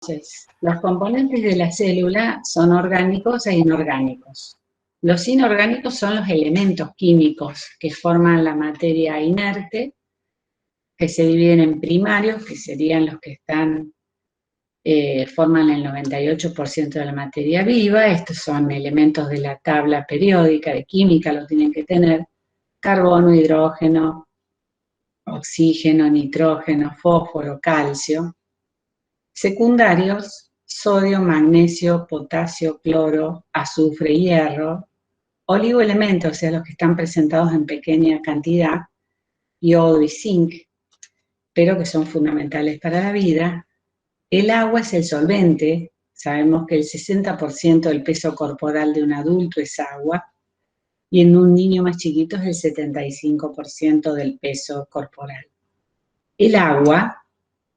Entonces, los componentes de la célula son orgánicos e inorgánicos. Los inorgánicos son los elementos químicos que forman la materia inerte, que se dividen en primarios, que serían los que forman el 98% de la materia viva. Estos son elementos de la tabla periódica de química, lo tienen que tener: carbono, hidrógeno, oxígeno, nitrógeno, fósforo, calcio. Secundarios: sodio, magnesio, potasio, cloro, azufre, hierro. Oligoelementos, o sea, los que están presentados en pequeña cantidad, yodo y zinc, pero que son fundamentales para la vida. El agua es el solvente. Sabemos que el 60% del peso corporal de un adulto es agua, y en un niño más chiquito es el 75% del peso corporal. El agua,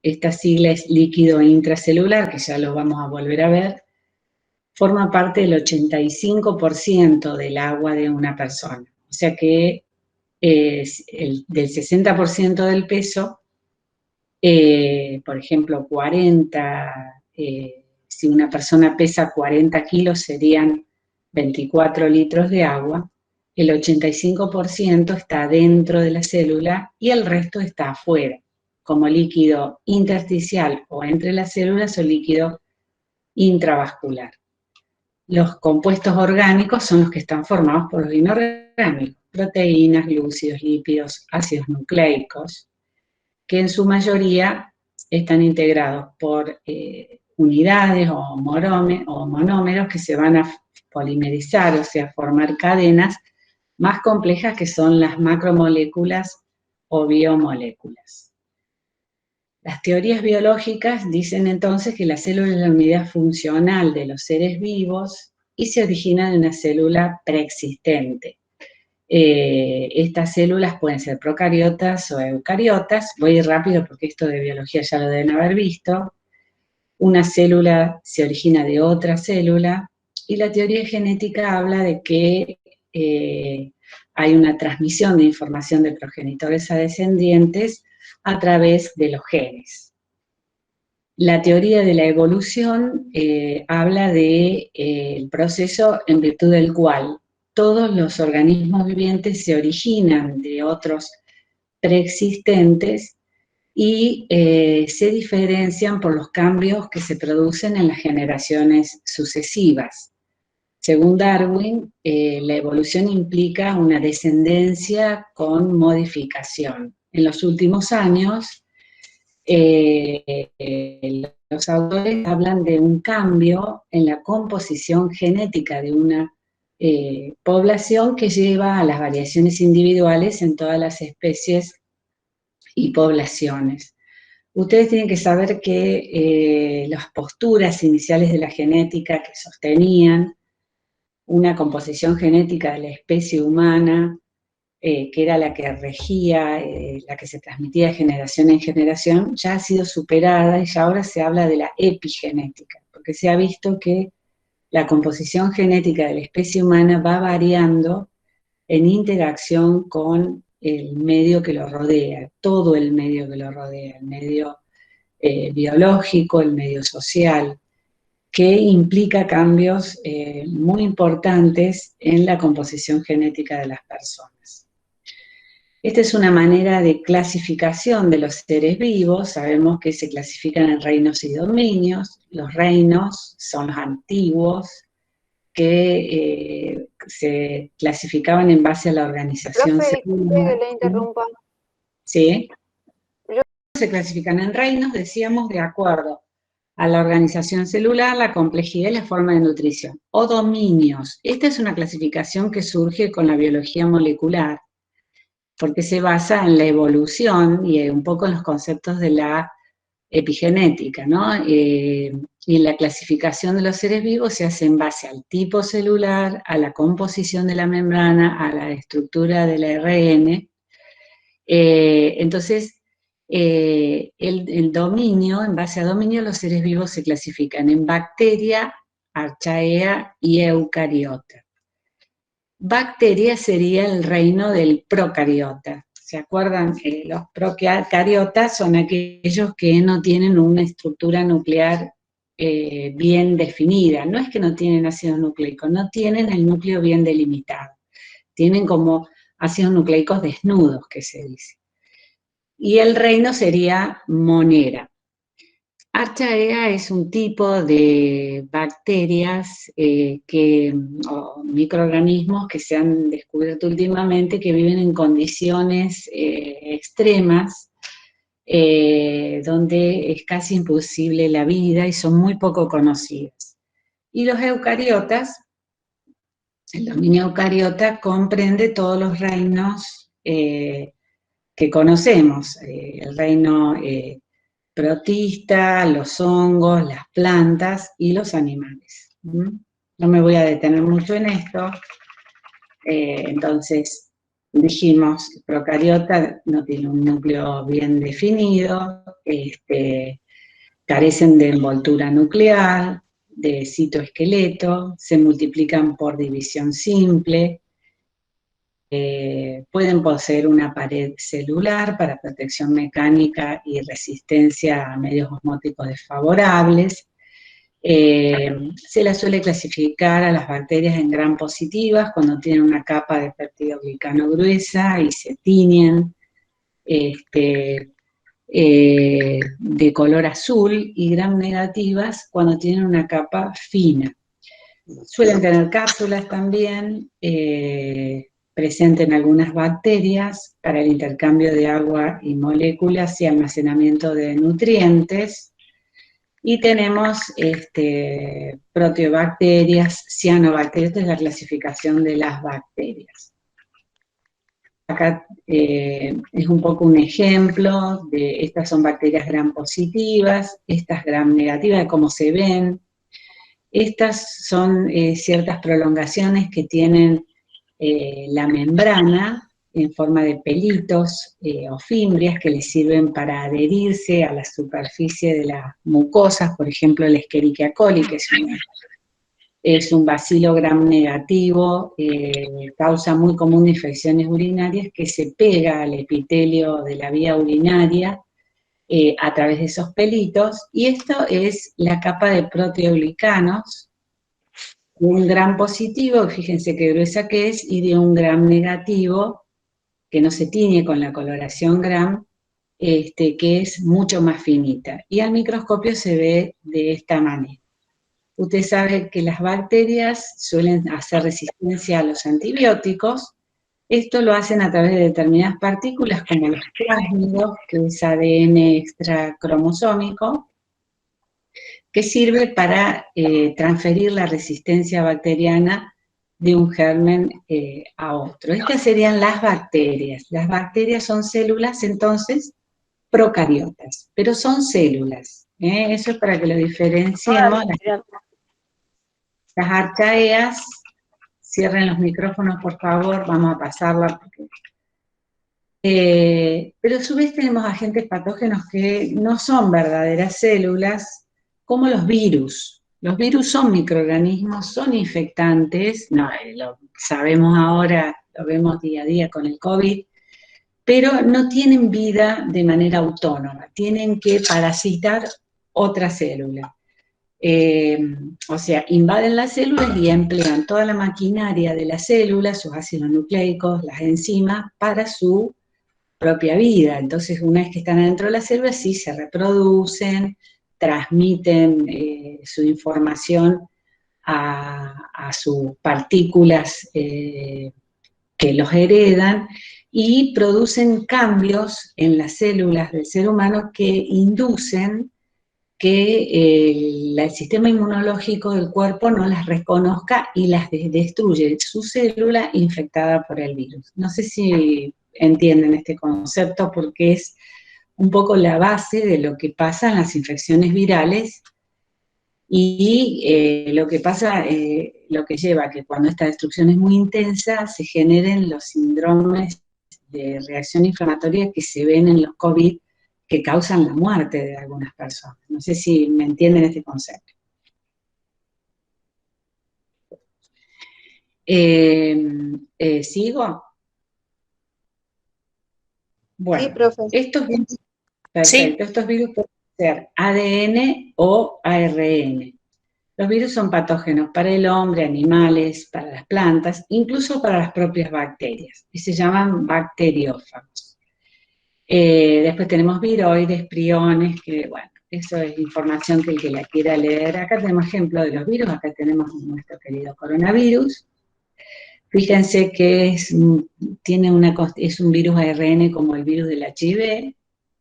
esta sigla es líquido intracelular, que ya lo vamos a volver a ver, forma parte del 85% del agua de una persona. O sea que del 60% del peso, por ejemplo, si una persona pesa 40 kilos, serían 24 litros de agua. El 85% está dentro de la célula y el resto está afuera, como líquido intersticial o entre las células o líquido intravascular. Los compuestos orgánicos son los que están formados por los inorgánicos: proteínas, glúcidos, lípidos, ácidos nucleicos, que en su mayoría están integrados por unidades o monómeros que se van a polimerizar, o sea, formar cadenas más complejas, que son las macromoléculas o biomoléculas. Las teorías biológicas dicen entonces que la célula es la unidad funcional de los seres vivos y se origina de una célula preexistente. Estas células pueden ser procariotas o eucariotas. Voy a ir rápido porque esto de biología ya lo deben haber visto. Una célula se origina de otra célula, y la teoría genética habla de que hay una transmisión de información de progenitores a descendientes a través de los genes. La teoría de la evolución habla del proceso en virtud del cual todos los organismos vivientes se originan de otros preexistentes y se diferencian por los cambios que se producen en las generaciones sucesivas. Según Darwin, la evolución implica una descendencia con modificación. En los últimos años, los autores hablan de un cambio en la composición genética de una población que lleva a las variaciones individuales en todas las especies y poblaciones. Ustedes tienen que saber que las posturas iniciales de la genética que sostenían una composición genética de la especie humana, que era la que regía, la que se transmitía de generación en generación, ya ha sido superada y ya ahora se habla de la epigenética, porque se ha visto que la composición genética de la especie humana va variando en interacción con el medio que lo rodea, todo el medio que lo rodea, el medio biológico, el medio social, que implica cambios muy importantes en la composición genética de las personas. Esta es una manera de clasificación de los seres vivos. Sabemos que se clasifican en reinos y dominios. Los reinos son los antiguos, que se clasificaban en base a la organización celular. Disculpe que le interrumpa. Sí. Se clasifican en reinos, decíamos, de acuerdo a la organización celular, la complejidad y la forma de nutrición. O dominios. Esta es una clasificación que surge con la biología molecular, porque se basa en la evolución y un poco en los conceptos de la epigenética, ¿no? Y la clasificación de los seres vivos se hace en base al tipo celular, a la composición de la membrana, a la estructura del ARN. Entonces, el dominio, en base a dominio, los seres vivos se clasifican en bacteria, archaea y eucariota. Bacteria sería el reino del procariota. ¿Se acuerdan que los procariotas son aquellos que no tienen una estructura nuclear bien definida. No es que no tienen ácido nucleico, no tienen el núcleo bien delimitado. Tienen como ácidos nucleicos desnudos, que se dice. Y el reino sería Monera. Archaea es un tipo de bacterias o microorganismos que se han descubierto últimamente que viven en condiciones extremas, donde es casi imposible la vida y son muy poco conocidas. Y los eucariotas, el dominio eucariota comprende todos los reinos que conocemos, el reino protista, los hongos, las plantas y los animales. No me voy a detener mucho en esto. Entonces, dijimos, el procariota no tiene un núcleo bien definido, carecen de envoltura nuclear, de citoesqueleto, se multiplican por división simple, pueden poseer una pared celular para protección mecánica y resistencia a medios osmóticos desfavorables. Se las suele clasificar a las bacterias en gram positivas cuando tienen una capa de peptidoglicano gruesa y se tiñen de color azul, y gram negativas cuando tienen una capa fina. Suelen tener cápsulas también, presentes en algunas bacterias para el intercambio de agua y moléculas y almacenamiento de nutrientes. Y tenemos proteobacterias, cianobacterias, esta es la clasificación de las bacterias. Acá es un poco un ejemplo de, estas son bacterias gram positivas, estas gram negativas, de cómo se ven. Estas son ciertas prolongaciones que tienen la membrana en forma de pelitos o fimbrias que les sirven para adherirse a la superficie de las mucosas, por ejemplo, el Escherichia coli, que es un bacilo gram negativo, causa muy común de infecciones urinarias, que se pega al epitelio de la vía urinaria a través de esos pelitos, y esto es la capa de proteoglicanos, de un gram positivo, fíjense qué gruesa que es, y de un gram negativo, que no se tiñe con la coloración gram, que es mucho más finita. Y al microscopio se ve de esta manera. Usted sabe que las bacterias suelen hacer resistencia a los antibióticos. Esto lo hacen a través de determinadas partículas como los plásmidos, que es ADN extracromosómico, que sirve para transferir la resistencia bacteriana de un germen a otro. Estas serían las bacterias. Las bacterias son células, entonces, procariotas, pero son células. Eso es para que lo diferenciemos. Las archaeas, cierren los micrófonos, por favor, vamos a pasarla. Pero a su vez tenemos agentes patógenos que no son verdaderas células, como los virus. Los virus son microorganismos, son infectantes, no, lo sabemos ahora, lo vemos día a día con el COVID, pero no tienen vida de manera autónoma, tienen que parasitar otra célula. O sea, invaden las células y emplean toda la maquinaria de la célula, sus ácidos nucleicos, las enzimas, para su propia vida. Entonces, una vez que están adentro de la célula, sí se reproducen, transmiten su información a sus partículas que los heredan, y producen cambios en las células del ser humano que inducen que el sistema inmunológico del cuerpo no las reconozca y las destruye, su célula infectada por el virus. No sé si entienden este concepto, porque es un poco la base de lo que pasa en las infecciones virales y lo que pasa, lo que lleva a que cuando esta destrucción es muy intensa se generen los síndromes de reacción inflamatoria que se ven en los COVID, que causan la muerte de algunas personas. No sé si me entienden este concepto. ¿Sigo? Bueno, Sí, profe. estos virus, perfecto, Sí. estos virus ser ADN o ARN. Los virus son patógenos para el hombre, animales, para las plantas, incluso para las propias bacterias, y se llaman bacteriófagos. Después tenemos viroides, priones, que bueno, eso es información que el que la quiera leer. Acá tenemos ejemplo de los virus, acá tenemos nuestro querido coronavirus. Fíjense que es un virus ARN como el virus del HIV,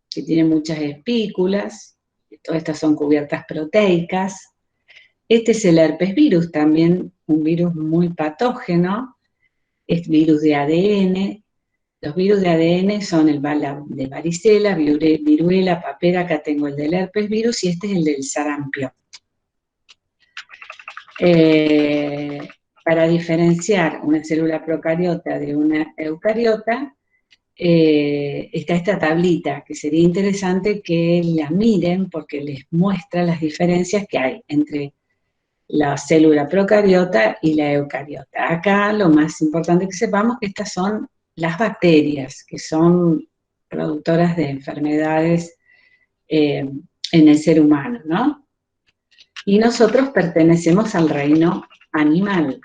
que tiene muchas espículas, todas estas son cubiertas proteicas. Este es el herpes virus, también un virus muy patógeno, es virus de ADN. Los virus de ADN son el de varicela, viruela, papera, acá tengo el del herpes virus y este es el del sarampión. Para diferenciar una célula procariota de una eucariota, está esta tablita, que sería interesante que la miren porque les muestra las diferencias que hay entre la célula procariota y la eucariota. Acá lo más importante que sepamos que estas son las bacterias, que son productoras de enfermedades en el ser humano, ¿no? Y nosotros pertenecemos al reino animal.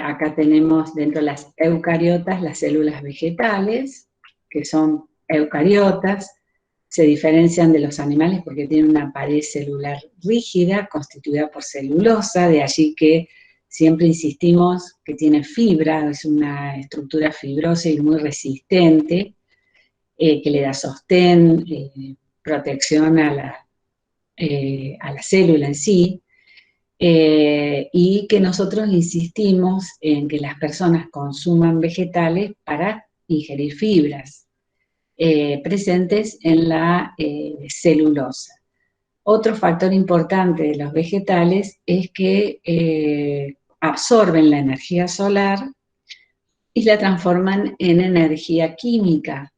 Acá tenemos dentro de las eucariotas las células vegetales, que son eucariotas, se diferencian de los animales porque tienen una pared celular rígida, constituida por celulosa, de allí que siempre insistimos que tiene fibra, es una estructura fibrosa y muy resistente, que le da sostén, protección a la célula en sí, y que nosotros insistimos en que las personas consuman vegetales para ingerir fibras presentes en la celulosa. Otro factor importante de los vegetales es que absorben la energía solar y la transforman en energía química.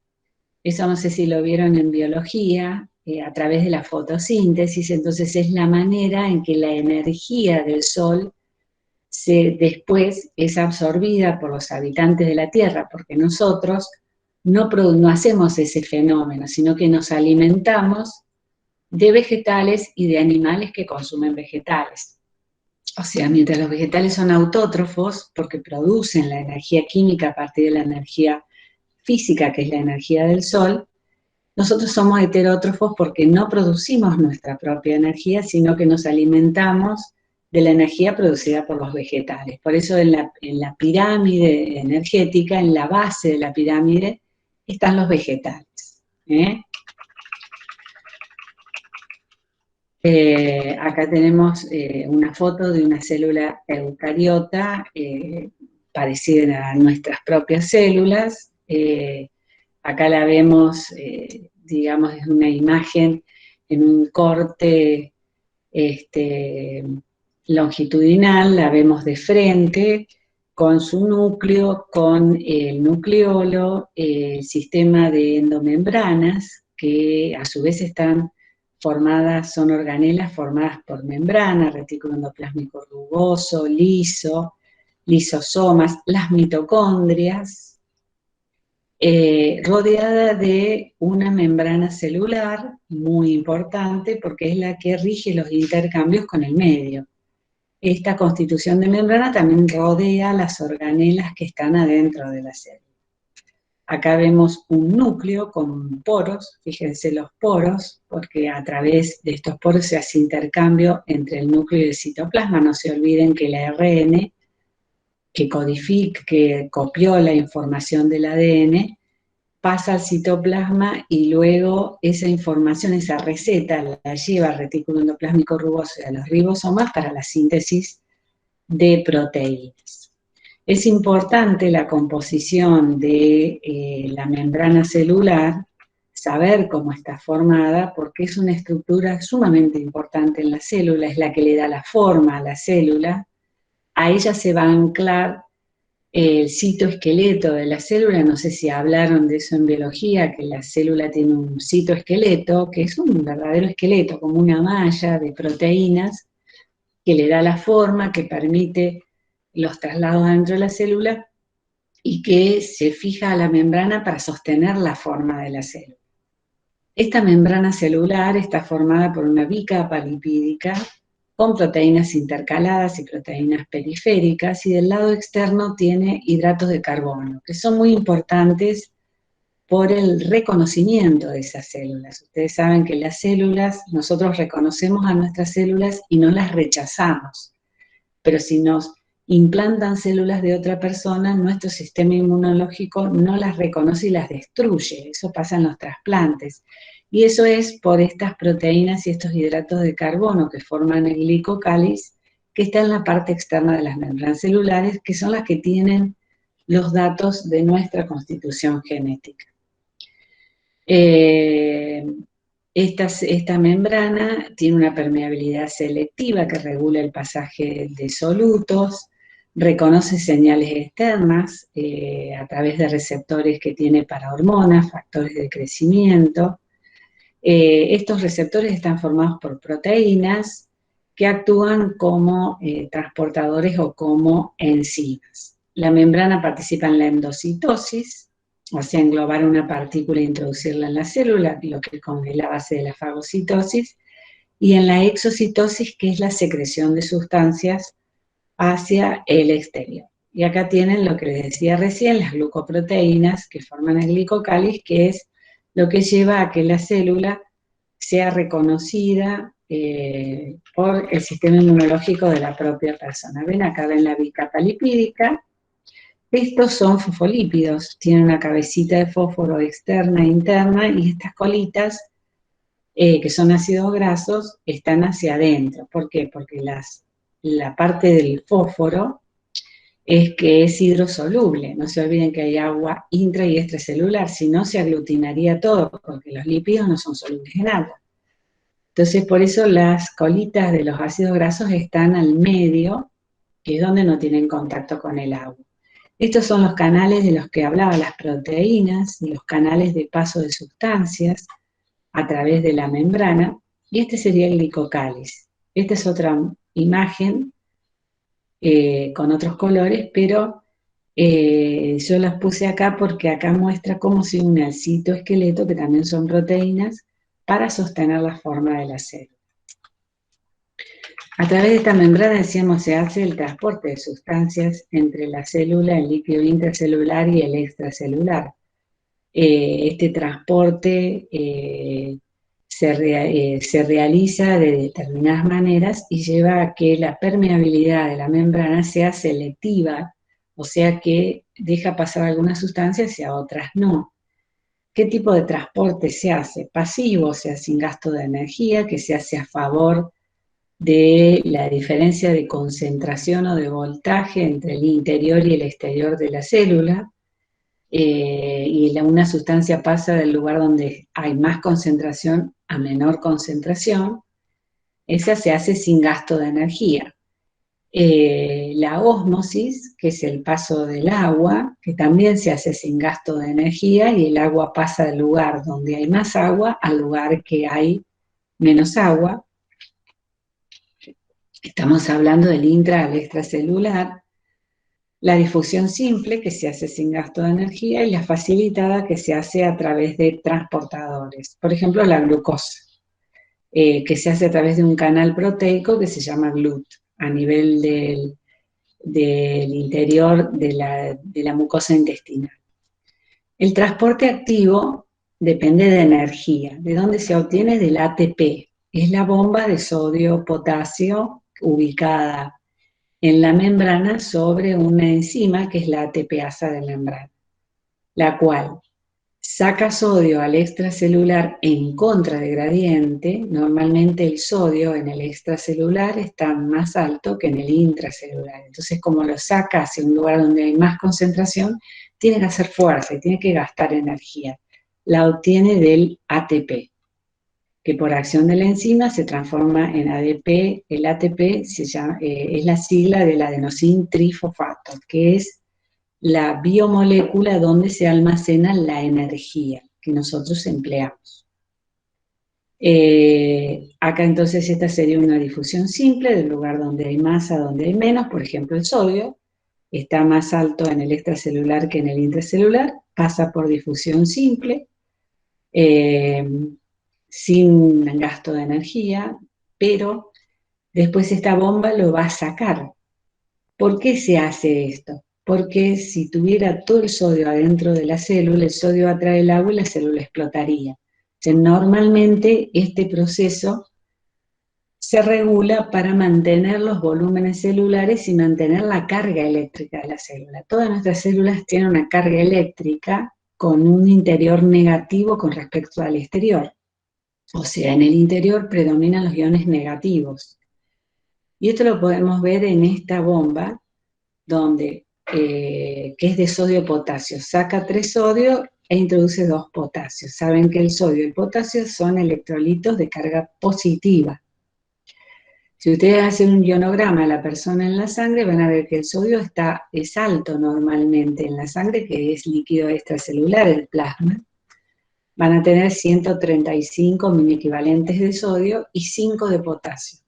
Eso no sé si lo vieron en biología, a través de la fotosíntesis. Entonces es la manera en que la energía del sol después es absorbida por los habitantes de la Tierra, porque nosotros no hacemos ese fenómeno, sino que nos alimentamos de vegetales y de animales que consumen vegetales. O sea, mientras los vegetales son autótrofos, porque producen la energía química a partir de la energía física, que es la energía del sol, nosotros somos heterótrofos porque no producimos nuestra propia energía, sino que nos alimentamos de la energía producida por los vegetales. Por eso en la pirámide energética, en la base de la pirámide, están los vegetales. Acá tenemos una foto de una célula eucariota parecida a nuestras propias células. Acá la vemos, digamos, es una imagen en un corte longitudinal, la vemos de frente, con su núcleo, con el nucleolo, el sistema de endomembranas, que a su vez están formadas, son organelas formadas por membranas, retículo endoplásmico rugoso, liso, lisosomas, las mitocondrias, rodeada de una membrana celular muy importante porque es la que rige los intercambios con el medio. Esta constitución de membrana también rodea las organelas que están adentro de la célula. Acá vemos un núcleo con poros, fíjense los poros, porque a través de estos poros se hace intercambio entre el núcleo y el citoplasma. No se olviden que el ARN, que copió la información del ADN, pasa al citoplasma y luego esa información, esa receta, la lleva al retículo endoplásmico rugoso y a los ribosomas para la síntesis de proteínas. Es importante la composición de la membrana celular, saber cómo está formada, porque es una estructura sumamente importante en la célula, es la que le da la forma a la célula. A ella se va a anclar el citoesqueleto de la célula. No sé si hablaron de eso en biología, que la célula tiene un citoesqueleto, que es un verdadero esqueleto, como una malla de proteínas, que le da la forma, que permite los traslados dentro de la célula y que se fija a la membrana para sostener la forma de la célula. Esta membrana celular está formada por una bicapa lipídica con proteínas intercaladas y proteínas periféricas, y del lado externo tiene hidratos de carbono, que son muy importantes por el reconocimiento de esas células. Ustedes saben que las células, nosotros reconocemos a nuestras células y no las rechazamos, pero si nos implantan células de otra persona, nuestro sistema inmunológico no las reconoce y las destruye. Eso pasa en los trasplantes. Y eso es por estas proteínas y estos hidratos de carbono que forman el glicocáliz, que está en la parte externa de las membranas celulares, que son las que tienen los datos de nuestra constitución genética. Esta membrana tiene una permeabilidad selectiva que regula el pasaje de solutos, reconoce señales externas a través de receptores que tiene para hormonas, factores de crecimiento. Estos receptores están formados por proteínas que actúan como transportadores o como enzimas. La membrana participa en la endocitosis, o sea, englobar una partícula e introducirla en la célula, lo que es la base de la fagocitosis, y en la exocitosis, que es la secreción de sustancias hacia el exterior. Y acá tienen lo que les decía recién, las glucoproteínas que forman el glicocáliz, que es lo que lleva a que la célula sea reconocida por el sistema inmunológico de la propia persona. ¿Ven? Acá ven la bicapa lipídica. Estos son fosfolípidos, tienen una cabecita de fósforo externa e interna, y estas colitas, que son ácidos grasos, están hacia adentro. ¿Por qué? Porque la parte del fósforo es que es hidrosoluble. No se olviden que hay agua intra y extracelular, si no se aglutinaría todo, porque los lípidos no son solubles en agua. Entonces, por eso las colitas de los ácidos grasos están al medio, que es donde no tienen contacto con el agua. Estos son los canales de los que hablaba, las proteínas, los canales de paso de sustancias a través de la membrana, y este sería el glicocáliz. Esta es otra imagen con otros colores, pero yo las puse acá porque acá muestra cómo se une al citoesqueleto, que también son proteínas, para sostener la forma de la célula. A través de esta membrana, decíamos, se hace el transporte de sustancias entre la célula, el líquido intracelular y el extracelular. Este transporte se realiza de determinadas maneras y lleva a que la permeabilidad de la membrana sea selectiva, o sea que deja pasar algunas sustancias y a otras no. ¿Qué tipo de transporte se hace? Pasivo, o sea, sin gasto de energía, que se hace a favor de la diferencia de concentración o de voltaje entre el interior y el exterior de la célula, y una sustancia pasa del lugar donde hay más concentración a menor concentración. Esa se hace sin gasto de energía. La ósmosis, que es el paso del agua, que también se hace sin gasto de energía, y el agua pasa del lugar donde hay más agua al lugar que hay menos agua. Estamos hablando del intra al extracelular. La difusión simple, que se hace sin gasto de energía, y la facilitada, que se hace a través de transportadores. Por ejemplo, la glucosa, que se hace a través de un canal proteico que se llama GLUT, a nivel del interior de la mucosa intestinal. El transporte activo depende de energía. ¿De dónde se obtiene? Del ATP. Es la bomba de sodio-potasio ubicada en la membrana sobre una enzima que es la ATPasa de membrana, la cual saca sodio al extracelular en contra de gradiente. Normalmente el sodio en el extracelular está más alto que en el intracelular. Entonces, como lo saca hacia un lugar donde hay más concentración, tiene que hacer fuerza y tiene que gastar energía. La obtiene del ATP, que por acción de la enzima se transforma en ADP. El ATP es la sigla del adenosín trifosfato, que es la biomolécula donde se almacena la energía que nosotros empleamos. Acá entonces esta sería una difusión simple del lugar donde hay más a donde hay menos. Por ejemplo, el sodio está más alto en el extracelular que en el intracelular, pasa por difusión simple. sin gasto de energía, pero después esta bomba lo va a sacar. ¿Por qué se hace esto? Porque si tuviera todo el sodio adentro de la célula, el sodio atrae el agua y la célula explotaría. Entonces, normalmente este proceso se regula para mantener los volúmenes celulares y mantener la carga eléctrica de la célula. Todas nuestras células tienen una carga eléctrica con un interior negativo con respecto al exterior. O sea, en el interior predominan los iones negativos. Y esto lo podemos ver en esta bomba, donde, que es de sodio-potasio. Saca 3 sodios e introduce 2 potasios. Saben que el sodio y el potasio son electrolitos de carga positiva. Si ustedes hacen un ionograma de la persona en la sangre, van a ver que el sodio es alto normalmente en la sangre, que es líquido extracelular, el plasma. Van a tener 135 mini equivalentes de sodio y 5 de potasio,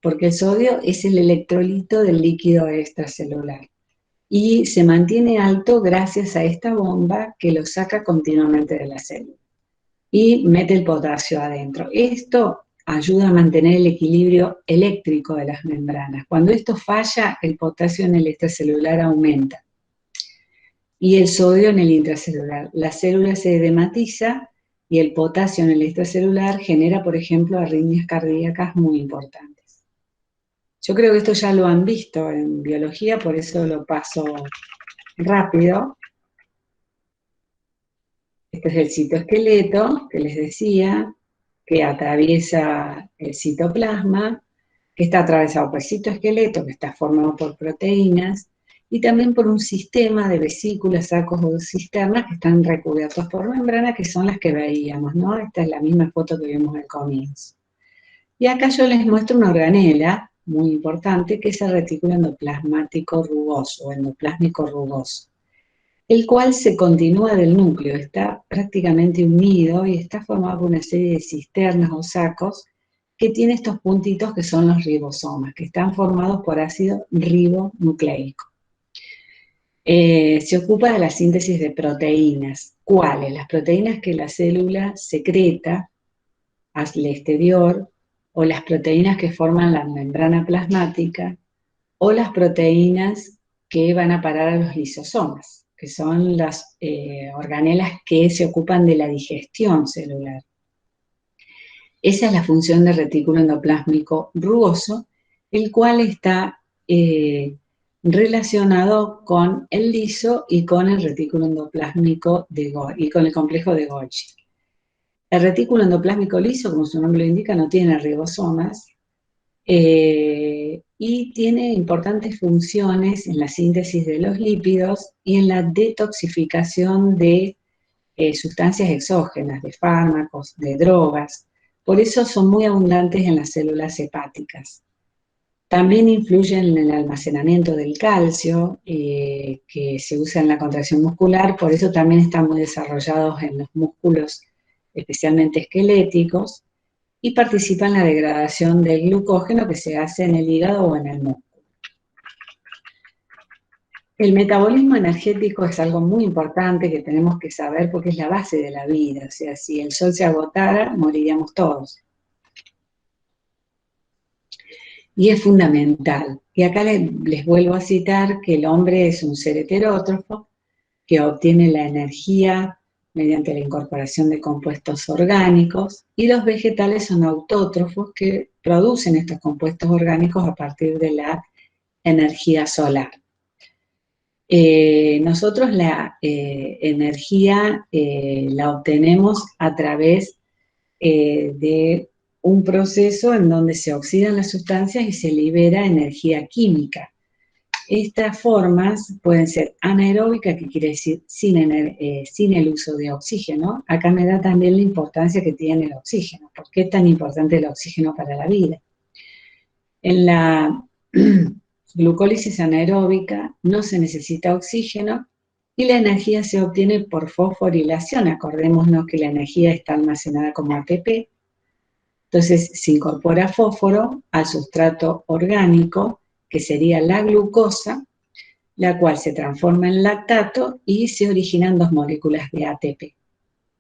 porque el sodio es el electrolito del líquido extracelular. Y se mantiene alto gracias a esta bomba que lo saca continuamente de la célula. Y mete el potasio adentro. Esto ayuda a mantener el equilibrio eléctrico de las membranas. Cuando esto falla, el potasio en el extracelular aumenta y el sodio en el intracelular. La célula se edematiza y el potasio en el extracelular genera, por ejemplo, arritmias cardíacas muy importantes. Yo creo que esto ya lo han visto en biología, por eso lo paso rápido. Este es el citoesqueleto que les decía, que atraviesa el citoplasma, que está atravesado por el citoesqueleto, que está formado por proteínas, y también por un sistema de vesículas, sacos o cisternas que están recubiertos por membrana, que son las que veíamos, ¿no? Esta es la misma foto que vimos al comienzo. Y acá yo les muestro una organela muy importante, que es el retículo endoplasmático rugoso, o endoplásmico rugoso, el cual se continúa del núcleo, está prácticamente unido y está formado por una serie de cisternas o sacos que tiene estos puntitos que son los ribosomas, que están formados por ácido ribonucleico. Se ocupa de la síntesis de proteínas. ¿Cuáles? Las proteínas que la célula secreta al exterior, o las proteínas que forman la membrana plasmática, o las proteínas que van a parar a los lisosomas, que son las organelas que se ocupan de la digestión celular. Esa es la función del retículo endoplásmico rugoso, el cual está relacionado con el liso y con el retículo endoplásmico y con el complejo de Golgi. El retículo endoplásmico liso, como su nombre lo indica, no tiene ribosomas, y tiene importantes funciones en la síntesis de los lípidos y en la detoxificación de sustancias exógenas, de fármacos, de drogas. Por eso son muy abundantes en las células hepáticas. También influyen en el almacenamiento del calcio, que se usa en la contracción muscular, por eso también están muy desarrollados en los músculos, especialmente esqueléticos, y participa en la degradación del glucógeno que se hace en el hígado o en el músculo. El metabolismo energético es algo muy importante que tenemos que saber porque es la base de la vida. O sea, si el sol se agotara, moriríamos todos. Y es fundamental. Y acá les vuelvo a citar que el hombre es un ser heterótrofo que obtiene la energía mediante la incorporación de compuestos orgánicos, y los vegetales son autótrofos que producen estos compuestos orgánicos a partir de la energía solar. Nosotros la energía la obtenemos a través de un proceso en donde se oxidan las sustancias y se libera energía química. Estas formas pueden ser anaeróbicas, que quiere decir sin el uso de oxígeno. Acá me da también la importancia que tiene el oxígeno. ¿Por qué es tan importante el oxígeno para la vida? En la glucólisis anaeróbica no se necesita oxígeno y la energía se obtiene por fosforilación. Acordémonos que la energía está almacenada como ATP. Entonces se incorpora fósforo al sustrato orgánico, que sería la glucosa, la cual se transforma en lactato y se originan 2 moléculas de ATP.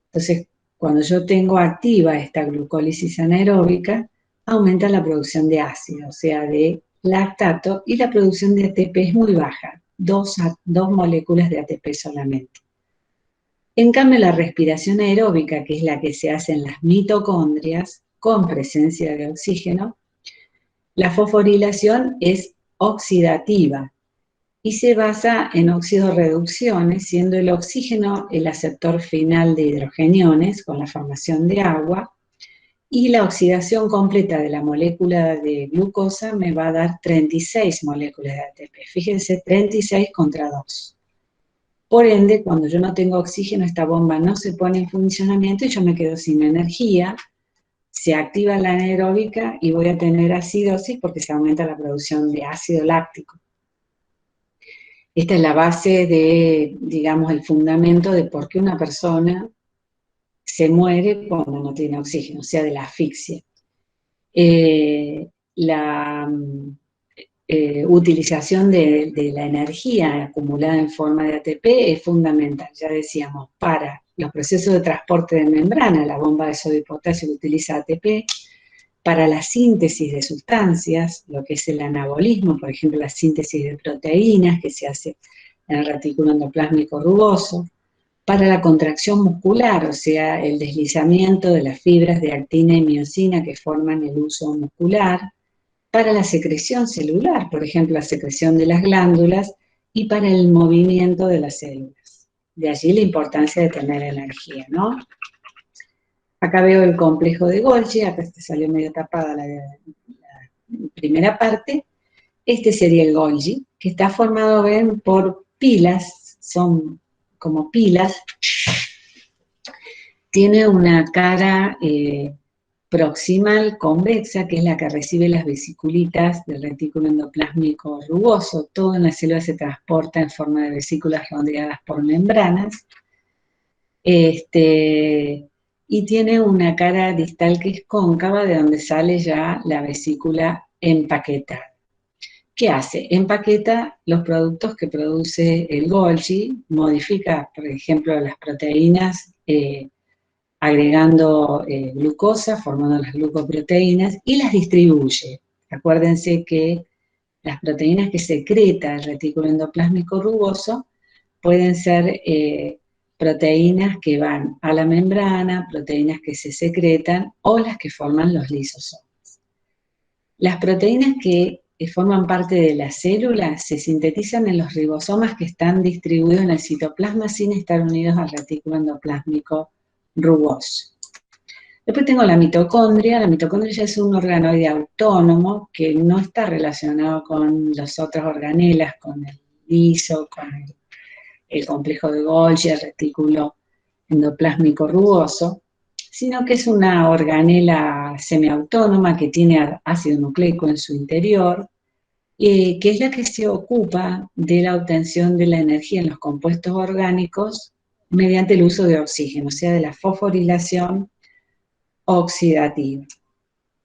Entonces, Cuando yo tengo activa esta glucólisis anaeróbica, aumenta la producción de ácido, o sea, de lactato, y la producción de ATP es muy baja, dos moléculas de ATP solamente. En cambio, la respiración aeróbica, que es la que se hace en las mitocondrias, con presencia de oxígeno, la fosforilación es oxidativa y se basa en oxidorreducciones, siendo el oxígeno el aceptor final de hidrogeniones con la formación de agua, y la oxidación completa de la molécula de glucosa me va a dar 36 moléculas de ATP. Fíjense, 36 contra 2. Por ende, cuando yo no tengo oxígeno, esta bomba no se pone en funcionamiento y yo me quedo sin energía, se activa la anaeróbica y voy a tener acidosis porque se aumenta la producción de ácido láctico. Esta es la base de, digamos, el fundamento de por qué una persona se muere cuando no tiene oxígeno, o sea, de la asfixia. La utilización de la energía acumulada en forma de ATP es fundamental, ya decíamos, para los procesos de transporte de membrana, la bomba de sodio y potasio que utiliza ATP, para la síntesis de sustancias, lo que es el anabolismo, por ejemplo, la síntesis de proteínas que se hace en el retículo endoplásmico rugoso, para la contracción muscular, o sea, el deslizamiento de las fibras de actina y miosina que forman el huso muscular, para la secreción celular, por ejemplo, la secreción de las glándulas, y para el movimiento de las células. De allí la importancia de tener energía, ¿no? Acá veo el complejo de Golgi, acá salió medio tapada la primera parte. Este sería el Golgi, que está formado, ven, por pilas, son como pilas. Tiene una cara proximal convexa, que es la que recibe las vesiculitas del retículo endoplásmico rugoso. Todo en la célula se transporta en forma de vesículas rodeadas por membranas. Y tiene una cara distal que es cóncava, de donde sale ya la vesícula empaquetada. ¿Qué hace? Empaqueta los productos que produce el Golgi, modifica, por ejemplo, las proteínas, agregando glucosa, formando las glucoproteínas, y las distribuye. Acuérdense que las proteínas que secreta el retículo endoplásmico rugoso pueden ser proteínas que van a la membrana, proteínas que se secretan, o las que forman los lisosomas. Las proteínas que forman parte de la célula se sintetizan en los ribosomas que están distribuidos en el citoplasma sin estar unidos al retículo endoplásmico rugoso. Después tengo la mitocondria ya es un organoide autónomo que no está relacionado con las otras organelas, con el liso, con el complejo de Golgi, el retículo endoplásmico rugoso, sino que es una organela semiautónoma que tiene ácido nucleico en su interior, que es la que se ocupa de la obtención de la energía en los compuestos orgánicos mediante el uso de oxígeno, o sea, de la fosforilación oxidativa.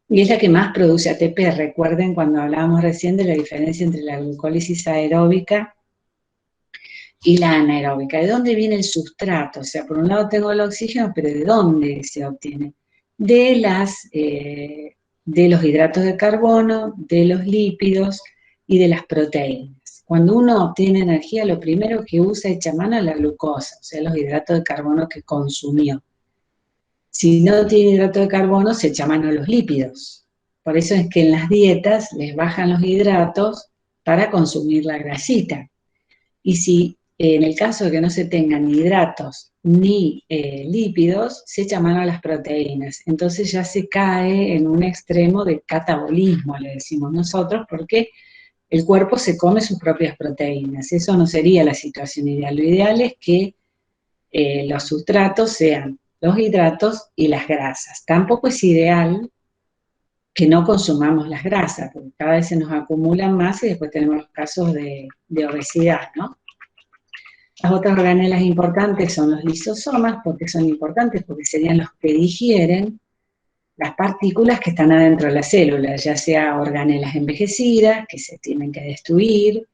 Y es la que más produce ATP. Recuerden cuando hablábamos recién de la diferencia entre la glucólisis aeróbica y la anaeróbica. ¿De dónde viene el sustrato? O sea, por un lado tengo el oxígeno, pero ¿de dónde se obtiene? De los hidratos de carbono, de los lípidos y de las proteínas. Cuando uno obtiene energía, lo primero que usa echa mano a la glucosa, o sea, los hidratos de carbono que consumió. Si no tiene hidrato de carbono, se echa mano a los lípidos. Por eso es que en las dietas les bajan los hidratos para consumir la grasita. Y si en el caso de que no se tengan ni hidratos ni lípidos, se echa mano a las proteínas. Entonces ya se cae en un extremo de catabolismo, le decimos nosotros, porque el cuerpo se come sus propias proteínas. Eso no sería la situación ideal. Lo ideal es que los sustratos sean los hidratos y las grasas. Tampoco es ideal que no consumamos las grasas, porque cada vez se nos acumulan más y después tenemos casos de obesidad, ¿no? Las otras organelas importantes son los lisosomas. ¿Por qué son importantes? Porque serían los que digieren las partículas que están adentro de la célula, ya sea organelas envejecidas, que se tienen que destruir,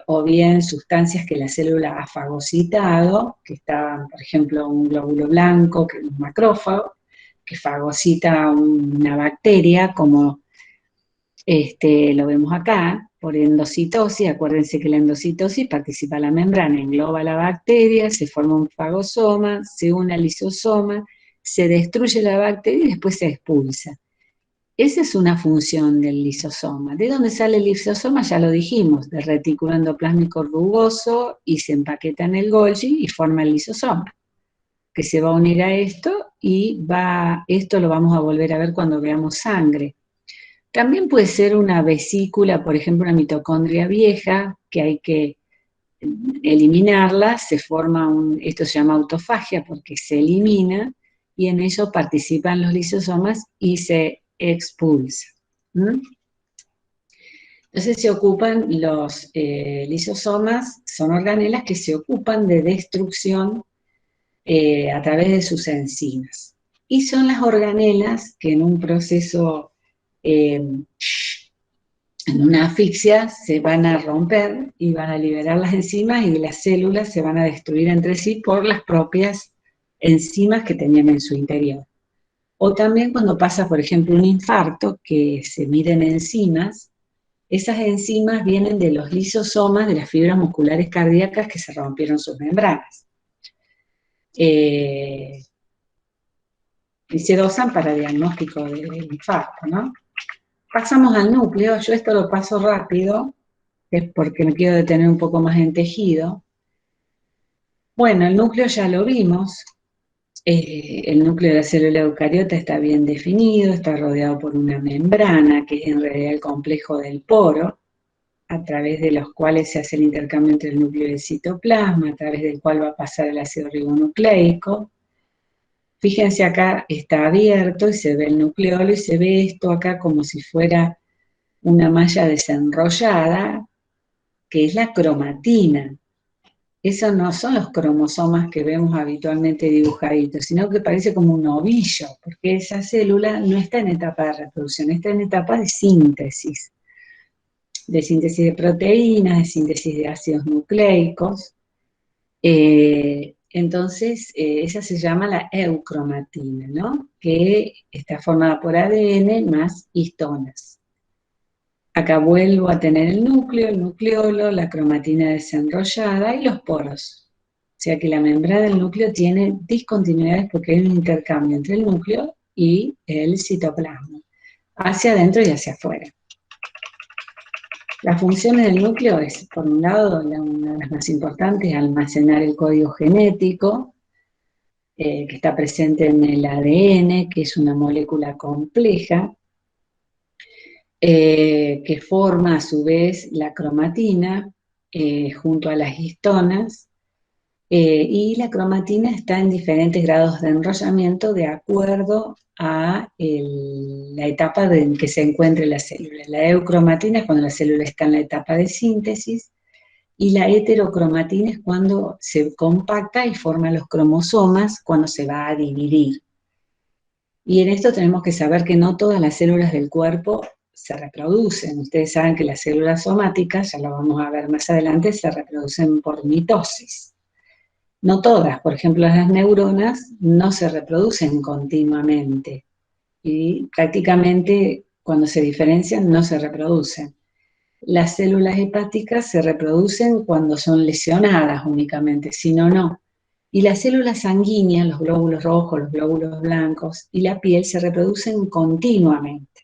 o bien sustancias que la célula ha fagocitado, que está, por ejemplo, un glóbulo blanco, que es un macrófago, que fagocita una bacteria, como lo vemos acá, por endocitosis. Acuérdense que la endocitosis participa la membrana, engloba la bacteria, se forma un fagosoma, se une al lisosoma, se destruye la bacteria y después se expulsa. Esa es una función del lisosoma. ¿De dónde sale el lisosoma? Ya lo dijimos, del retículo endoplásmico rugoso, y se empaqueta en el Golgi y forma el lisosoma, que se va a unir a esto, y esto lo vamos a volver a ver cuando veamos sangre. También puede ser una vesícula, por ejemplo, una mitocondria vieja, que hay que eliminarla, se forma esto se llama autofagia porque se elimina, y en ello participan los lisosomas y se expulsa. Entonces se ocupan los lisosomas, son organelas que se ocupan de destrucción a través de sus enzimas. Y son las organelas que en un proceso, en una asfixia, se van a romper y van a liberar las enzimas, y las células se van a destruir entre sí por las propias enzimas que tenían en su interior. O también cuando pasa, por ejemplo, un infarto, que se miden enzimas, esas enzimas vienen de los lisosomas de las fibras musculares cardíacas que se rompieron sus membranas. Y se dosan para diagnóstico del infarto, ¿no? Pasamos al núcleo. Yo esto lo paso rápido, es porque me quiero detener un poco más en tejido. Bueno, el núcleo ya lo vimos. El núcleo de la célula eucariota está bien definido, está rodeado por una membrana, que es en realidad el complejo del poro, a través de los cuales se hace el intercambio entre el núcleo y el citoplasma, a través del cual va a pasar el ácido ribonucleico. Fíjense, acá está abierto y se ve el nucleolo, y se ve esto acá como si fuera una malla desenrollada, que es la cromatina. Esos no son los cromosomas que vemos habitualmente dibujaditos, sino que parece como un ovillo, porque esa célula no está en etapa de reproducción, está en etapa de síntesis de proteínas, de síntesis de ácidos nucleicos. Entonces, esa se llama la eucromatina, ¿no? Que está formada por ADN más histonas. Acá vuelvo a tener el núcleo, el nucleolo, la cromatina desenrollada y los poros. O sea que la membrana del núcleo tiene discontinuidades porque hay un intercambio entre el núcleo y el citoplasma, hacia adentro y hacia afuera. Las funciones del núcleo es, por un lado, una de las más importantes, almacenar el código genético, que está presente en el ADN, que es una molécula compleja, que forma a su vez la cromatina junto a las histonas, y la cromatina está en diferentes grados de enrollamiento de acuerdo a la etapa en que se encuentre la célula. La eucromatina es cuando la célula está en la etapa de síntesis, y la heterocromatina es cuando se compacta y forma los cromosomas, cuando se va a dividir. Y en esto tenemos que saber que no todas las células del cuerpo se reproducen. Ustedes saben que las células somáticas, ya lo vamos a ver más adelante, se reproducen por mitosis. No todas, por ejemplo, las neuronas no se reproducen continuamente, y prácticamente cuando se diferencian no se reproducen. Las células hepáticas se reproducen cuando son lesionadas únicamente, si no, no. Y las células sanguíneas, los glóbulos rojos, los glóbulos blancos y la piel se reproducen continuamente.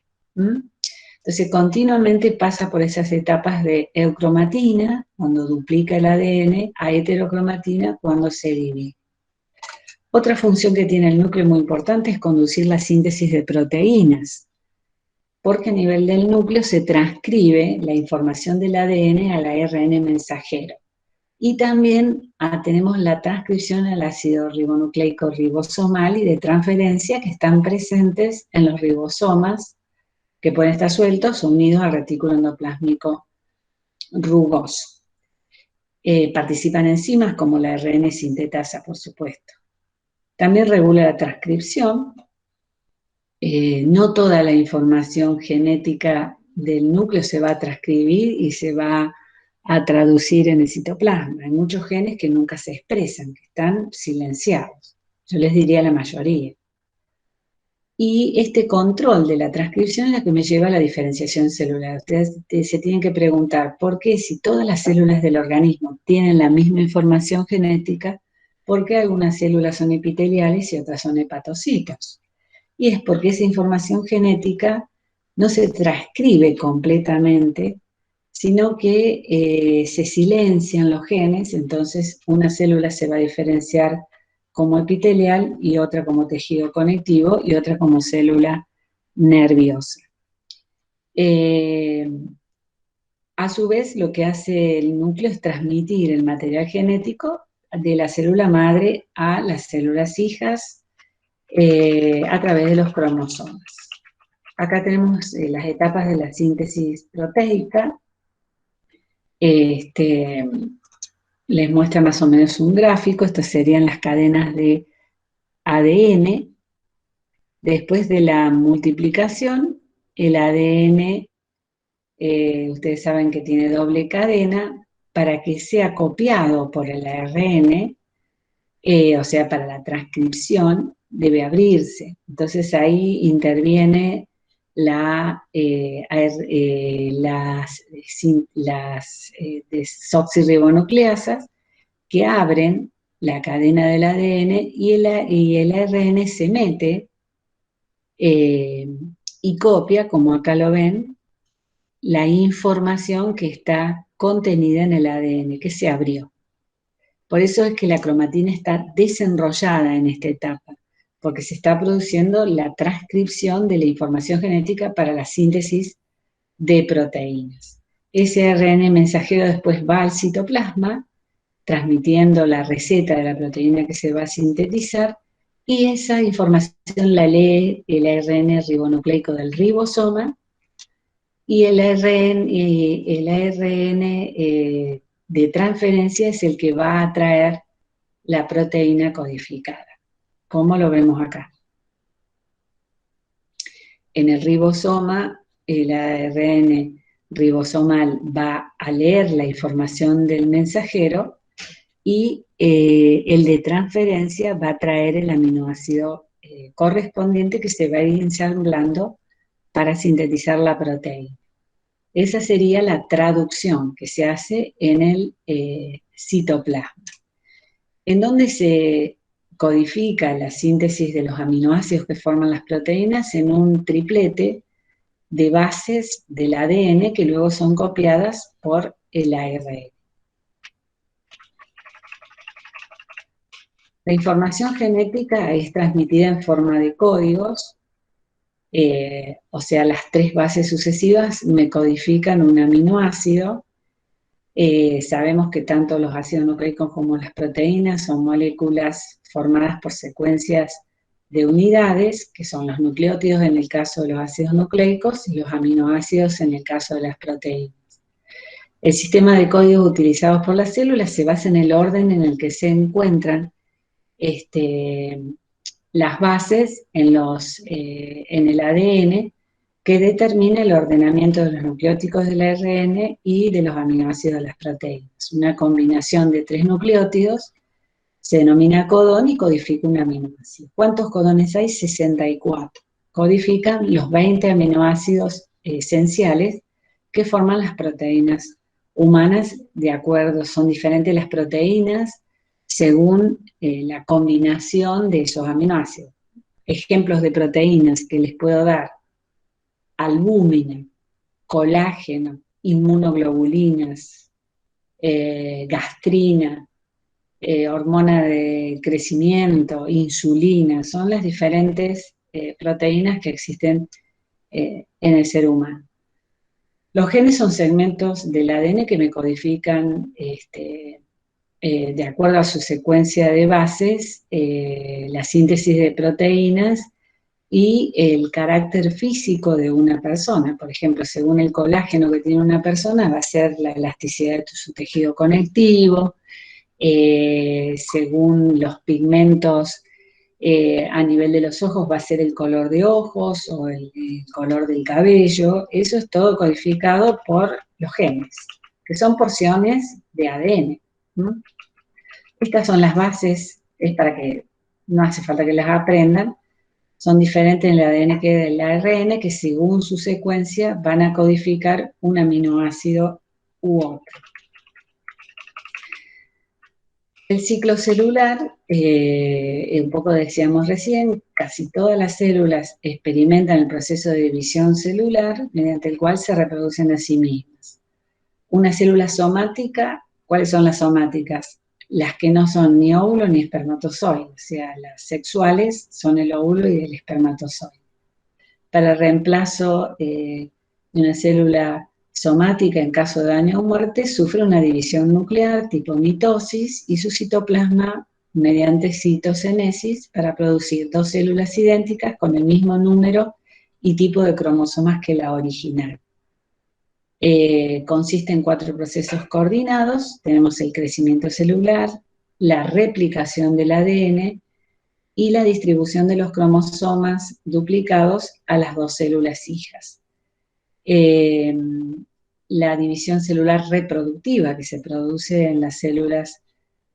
Entonces, continuamente pasa por esas etapas de eucromatina, cuando duplica el ADN, a heterocromatina, cuando se divide. Otra función que tiene el núcleo muy importante es conducir la síntesis de proteínas, porque a nivel del núcleo se transcribe la información del ADN al ARN mensajero. Y también tenemos la transcripción al ácido ribonucleico ribosomal y de transferencia, que están presentes en los ribosomas, que pueden estar sueltos o unidos al retículo endoplásmico rugoso. Participan enzimas como la ARN sintetasa, por supuesto. También regula la transcripción. No toda la información genética del núcleo se va a transcribir y se va a traducir en el citoplasma. Hay muchos genes que nunca se expresan, que están silenciados. Yo les diría la mayoría. Y este control de la transcripción es la que me lleva a la diferenciación celular. Ustedes se tienen que preguntar, ¿por qué si todas las células del organismo tienen la misma información genética, por qué algunas células son epiteliales y otras son hepatocitos? Y es porque esa información genética no se transcribe completamente, sino que se silencian los genes, entonces una célula se va a diferenciar como epitelial y otra como tejido conectivo y otra como célula nerviosa. A su vez, lo que hace el núcleo es transmitir el material genético de la célula madre a las células hijas a través de los cromosomas. Acá tenemos las etapas de la síntesis proteica. Les muestra más o menos un gráfico. Estas serían las cadenas de ADN. Después de la multiplicación, el ADN, ustedes saben que tiene doble cadena. Para que sea copiado por el ARN, o sea, para la transcripción, debe abrirse. Entonces ahí interviene las desoxirribonucleasas que abren la cadena del ADN y el ARN se mete y copia, como acá lo ven, la información que está contenida en el ADN, que se abrió. Por eso es que la cromatina está desenrollada en esta etapa, porque se está produciendo la transcripción de la información genética para la síntesis de proteínas. Ese ARN mensajero después va al citoplasma, transmitiendo la receta de la proteína que se va a sintetizar, y esa información la lee el ARN ribonucleico del ribosoma, y el ARN de transferencia es el que va a traer la proteína codificada, como lo vemos acá. En el ribosoma, el ARN ribosomal va a leer la información del mensajero y el de transferencia va a traer el aminoácido correspondiente que se va a ir ensamblando para sintetizar la proteína. Esa sería la traducción que se hace en el citoplasma. En donde se codifica la síntesis de los aminoácidos que forman las proteínas en un triplete de bases del ADN que luego son copiadas por el ARN. La información genética es transmitida en forma de códigos, o sea, las 3 bases sucesivas me codifican un aminoácido. Sabemos que tanto los ácidos nucleicos como las proteínas son moléculas formadas por secuencias de unidades, que son los nucleótidos en el caso de los ácidos nucleicos y los aminoácidos en el caso de las proteínas. El sistema de códigos utilizados por las células se basa en el orden en el que se encuentran las bases en el ADN, que determina el ordenamiento de los nucleótidos del ARN y de los aminoácidos de las proteínas. Una combinación de 3 nucleótidos se denomina codón y codifica un aminoácido. ¿Cuántos codones hay? 64. Codifican los 20 aminoácidos esenciales que forman las proteínas humanas. De acuerdo, son diferentes las proteínas según la combinación de esos aminoácidos. Ejemplos de proteínas que les puedo dar: albúmina, colágeno, inmunoglobulinas, gastrina, hormona de crecimiento, insulina, son las diferentes proteínas que existen en el ser humano. Los genes son segmentos del ADN que me codifican de acuerdo a su secuencia de bases, la síntesis de proteínas y el carácter físico de una persona. Por ejemplo, según el colágeno que tiene una persona, va a ser la elasticidad de su tejido conectivo, según los pigmentos a nivel de los ojos va a ser el color de ojos o el color del cabello. Eso es todo codificado por los genes, que son porciones de ADN, ¿no? Estas son las bases, es para que no hace falta que las aprendan, son diferentes en el ADN que en el ARN, que según su secuencia van a codificar un aminoácido u otro. El ciclo celular, un poco decíamos recién, casi todas las células experimentan el proceso de división celular mediante el cual se reproducen a sí mismas. Una célula somática, ¿cuáles son las somáticas? Las que no son ni óvulo ni espermatozoide, o sea, las sexuales son el óvulo y el espermatozoide. Para el reemplazo de una célula somática en caso de daño o muerte, sufre una división nuclear tipo mitosis y su citoplasma mediante citocinesis para producir dos células idénticas con el mismo número y tipo de cromosomas que la original. Consiste en 4 procesos coordinados. Tenemos el crecimiento celular, la replicación del ADN y la distribución de los cromosomas duplicados a las 2 células hijas. La división celular reproductiva que se produce en las células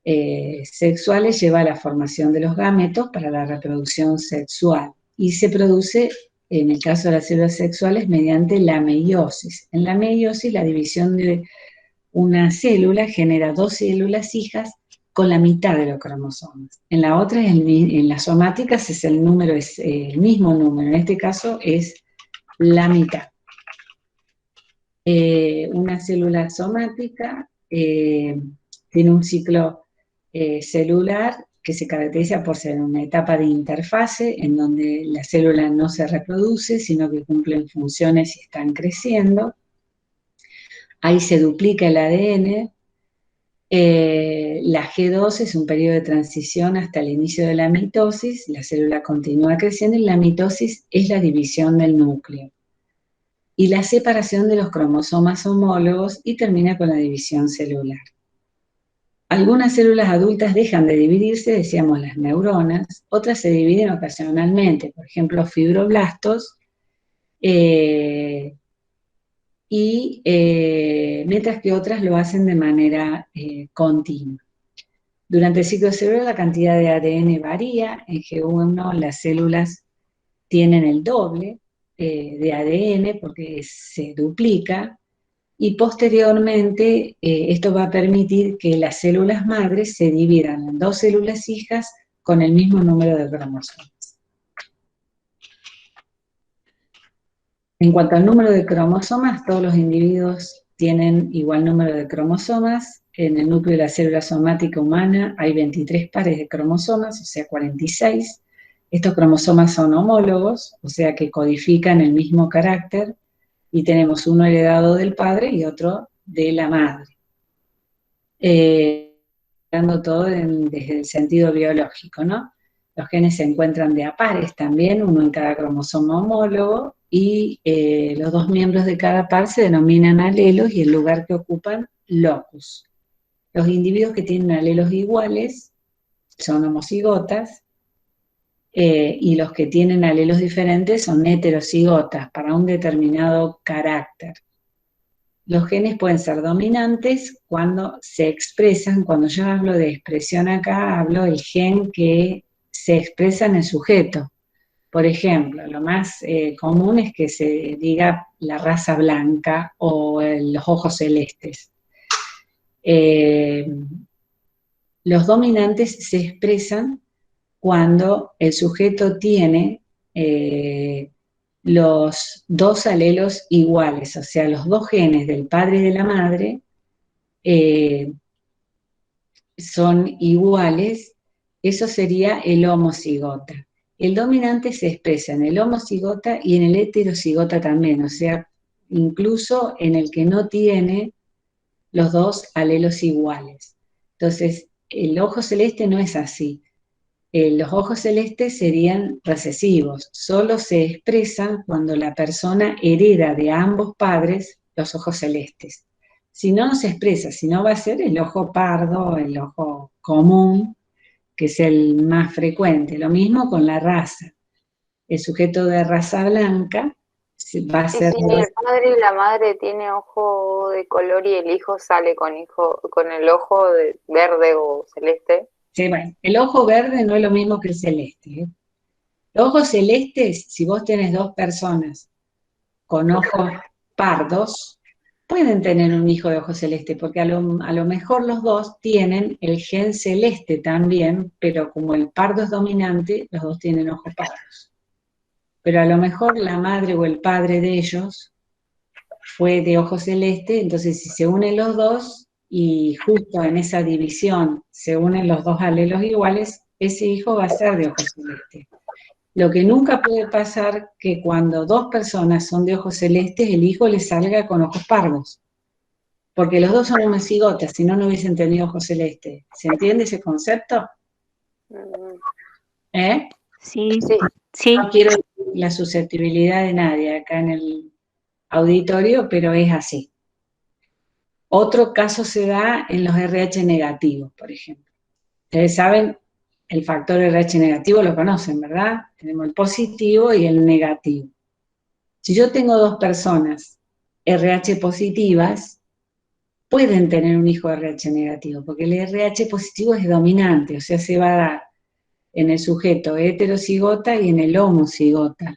sexuales lleva a la formación de los gametos para la reproducción sexual y se produce, en el caso de las células sexuales, mediante la meiosis. En la meiosis, la división de una célula genera 2 células hijas con la mitad de los cromosomas. En la otra, en las somáticas, es el mismo número, en este caso es la mitad. Una célula somática tiene un ciclo celular que se caracteriza por ser una etapa de interfase en donde la célula no se reproduce, sino que cumplen funciones y están creciendo. Ahí se duplica el ADN. La G2 es un periodo de transición hasta el inicio de la mitosis, la célula continúa creciendo y la mitosis es la división del núcleo. Y la separación de los cromosomas homólogos y termina con la división celular. Algunas células adultas dejan de dividirse, decíamos las neuronas, otras se dividen ocasionalmente, por ejemplo fibroblastos, mientras que otras lo hacen de manera continua. Durante el ciclo celular la cantidad de ADN varía, en G1 las células tienen el doble de ADN porque se duplica, y posteriormente esto va a permitir que las células madres se dividan en 2 células hijas con el mismo número de cromosomas. En cuanto al número de cromosomas, todos los individuos tienen igual número de cromosomas. En el núcleo de la célula somática humana hay 23 pares de cromosomas, o sea 46. Estos cromosomas son homólogos, o sea que codifican el mismo carácter, y tenemos uno heredado del padre y otro de la madre. Dando todo desde el sentido biológico, ¿no? Los genes se encuentran de a pares también, uno en cada cromosoma homólogo, y los 2 miembros de cada par se denominan alelos y el lugar que ocupan, locus. Los individuos que tienen alelos iguales son homocigotas, y los que tienen alelos diferentes son heterocigotas para un determinado carácter. Los genes pueden ser dominantes cuando se expresan. Cuando yo hablo de expresión acá, hablo del gen que se expresa en el sujeto. Por ejemplo, lo más común es que se diga la raza blanca o los ojos celestes. Los dominantes se expresan cuando el sujeto tiene los 2 alelos iguales, o sea, los 2 genes del padre y de la madre son iguales. Eso sería el homocigota. El dominante se expresa en el homocigota y en el heterocigota también, o sea, incluso en el que no tiene los 2 alelos iguales. Entonces, el ojo celeste no es así. Los ojos celestes serían recesivos, solo se expresan cuando la persona hereda de ambos padres los ojos celestes. Si no, no se expresa, si no va a ser el ojo pardo, el ojo común, que es el más frecuente. Lo mismo con la raza. El sujeto de raza blanca va a Y ser... si el padre y la madre tiene ojo de color y el hijo sale con el ojo verde o celeste. Sí, bueno, el ojo verde no es lo mismo que el celeste, ¿eh? Los ojos celestes, si vos tenés dos personas con ojos pardos, pueden tener un hijo de ojos celeste, porque a lo mejor los dos tienen el gen celeste también, pero como el pardo es dominante, los dos tienen ojos pardos. Pero a lo mejor la madre o el padre de ellos fue de ojos celeste, entonces si se unen los dos y justo en esa división se unen los dos alelos iguales, ese hijo va a ser de ojos celeste. Lo que nunca puede pasar que cuando dos personas son de ojos celestes, el hijo les salga con ojos pardos, porque los dos son homocigotas, si no, no hubiesen tenido ojos celestes. ¿Se entiende ese concepto? Mm, ¿Eh? Sí, Sí, sí. No quiero la susceptibilidad de nadie acá en el auditorio, pero es así. Otro caso se da en los RH negativos, por ejemplo. Ustedes saben, el factor RH negativo lo conocen, ¿verdad? Tenemos el positivo y el negativo. Si yo tengo dos personas RH positivas, pueden tener un hijo RH negativo, porque el RH positivo es dominante, o sea, se va a dar en el sujeto heterocigota y en el homocigota.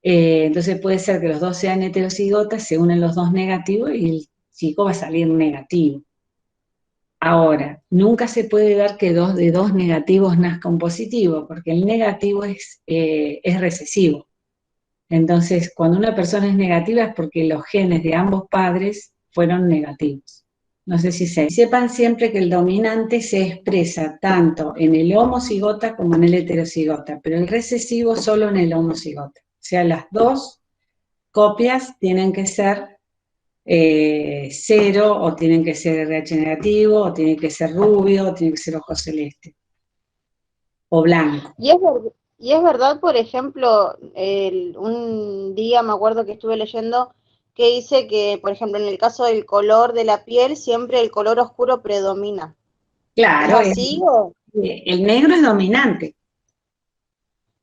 Entonces puede ser que los dos sean heterocigotas, se unen los dos negativos y el chico va a salir negativo. Ahora, nunca se puede dar que de dos negativos nazca un positivo, porque el negativo es recesivo. Entonces, cuando una persona es negativa es porque los genes de ambos padres fueron negativos. No sé si sepan siempre que el dominante se expresa tanto en el homocigota como en el heterocigota, pero el recesivo solo en el homocigota. O sea, las dos copias tienen que ser cero, o tienen que ser RH negativo, o tienen que ser rubio, o tienen que ser ojo celeste, o blanco. Y es verdad, por ejemplo, un día me acuerdo que estuve leyendo que dice que, por ejemplo, en el caso del color de la piel, siempre el color oscuro predomina. Claro, ¿Es así o...? el negro es dominante.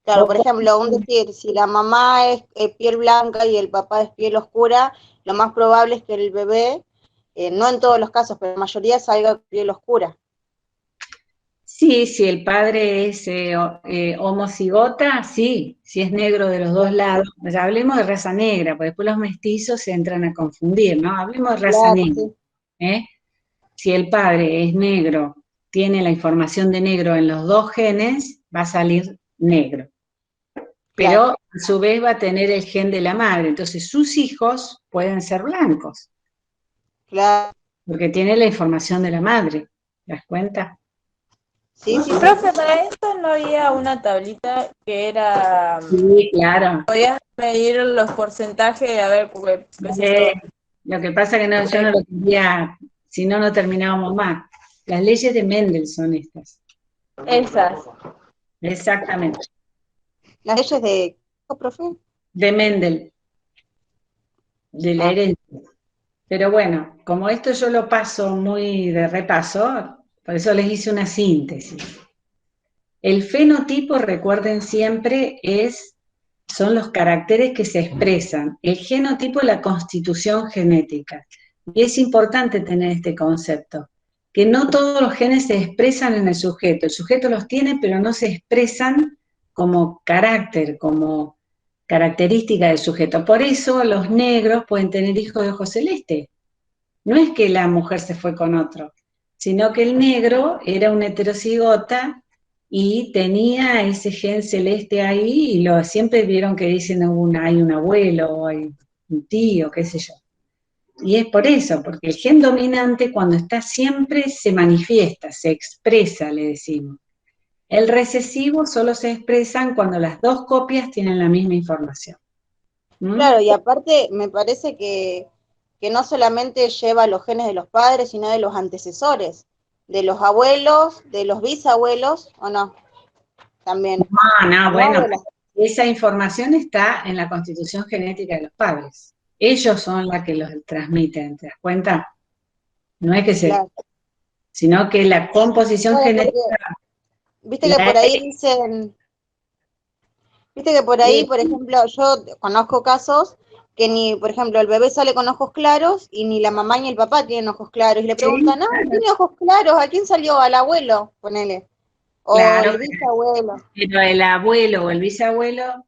Claro, por ejemplo, decir, si la mamá es piel blanca y el papá es piel oscura, lo más probable es que el bebé, no en todos los casos, pero en la mayoría salga piel oscura. Sí, si el padre es homocigota, sí, si es negro de los dos lados. Ya hablemos de raza negra, porque después los mestizos se entran a confundir, ¿no? Hablemos de raza Claro, negra. sí. ¿Eh? Si el padre es negro, tiene la información de negro en los dos genes, va a salir negro. Pero Claro. a su vez va a tener el gen de la madre, entonces sus hijos pueden ser blancos, Claro. porque tiene la información de la madre. ¿Te das cuenta? Sí, sí, sí. Profe, para esto no había una tablita que era, Sí, claro. podías medir los porcentajes, a ver, qué sé yo. Lo que pasa que no, yo no lo quería, si no, no terminábamos más. Las leyes de Mendel son estas. Esas. Exactamente. Las leyes de... ¿Profe? De Mendel, de la herencia. Pero bueno, como esto yo lo paso muy de repaso, por eso les hice una síntesis. El fenotipo, recuerden siempre, son los caracteres que se expresan. El genotipo es la constitución genética. Y es importante tener este concepto, que no todos los genes se expresan en el sujeto los tiene, pero no se expresan como carácter, como característica del sujeto. Por eso los negros pueden tener hijos de ojos celeste. No es que la mujer se fue con otro, sino que el negro era un heterocigota y tenía ese gen celeste ahí, y siempre vieron que dicen hay un abuelo, hay un tío, qué sé yo. Y es por eso, porque el gen dominante cuando está siempre se manifiesta, se expresa, le decimos. El recesivo solo se expresan cuando las dos copias tienen la misma información. Claro, y aparte me parece que no solamente lleva los genes de los padres, sino de los antecesores, de los abuelos, de los bisabuelos, ¿o no? También. No, bueno, esa información está en la constitución genética de los padres. Ellos son las que los transmiten, ¿te das cuenta? No es que Claro. sino que la composición Claro, genética... viste que por ahí dicen Viste que por ahí, por ejemplo, yo conozco casos que ni, por ejemplo, el bebé sale con ojos claros y ni la mamá ni el papá tienen ojos claros. Y le preguntan, ¿tiene ojos claros? ¿A quién salió? Al abuelo, ponele. O Claro, el bisabuelo. pero el abuelo o el bisabuelo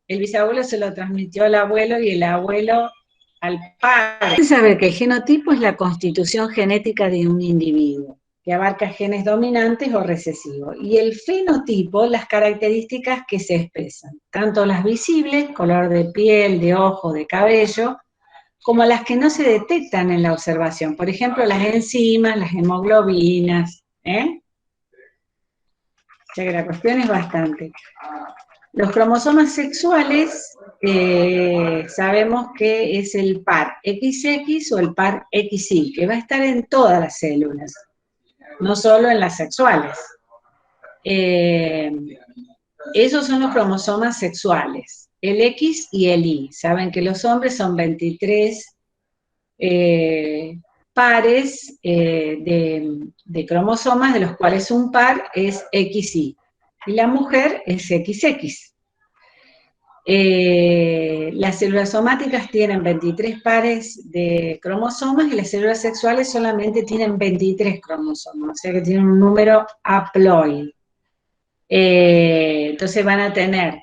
se lo transmitió al abuelo y el abuelo al padre. Hay que saber que el genotipo es la constitución genética de un individuo, que abarca genes dominantes o recesivos. Y el fenotipo, las características que se expresan, tanto las visibles, color de piel, de ojo, de cabello, como las que no se detectan en la observación. Por ejemplo, las enzimas, las hemoglobinas, O sea que la cuestión es bastante. Los cromosomas sexuales sabemos que es el par XX o el par XY, que va a estar en todas las células, no solo en las sexuales. Esos son los cromosomas sexuales, el X y el Y. Saben que los hombres son 23 pares de cromosomas, de los cuales un par es XY, y la mujer es XX. Las células somáticas tienen 23 pares de cromosomas y las células sexuales solamente tienen 23 cromosomas, o sea que tienen un número haploide. Entonces van a tener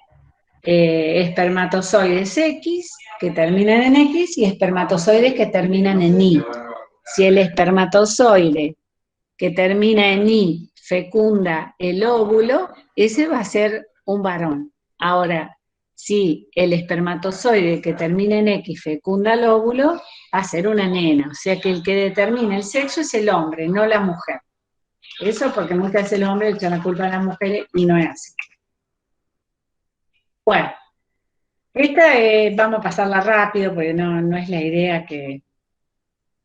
espermatozoides X que terminan en X y espermatozoides que terminan en Y. Si el espermatozoide que termina en Y fecunda el óvulo, ese va a ser un varón. Ahora, si el espermatozoide que termina en X fecunda el óvulo, va a ser una nena. O sea que el que determina el sexo es el hombre, no la mujer. Eso porque muchas veces los hombres le echan la culpa a las mujeres y no es así. Bueno, esta vamos a pasarla rápido porque no es la idea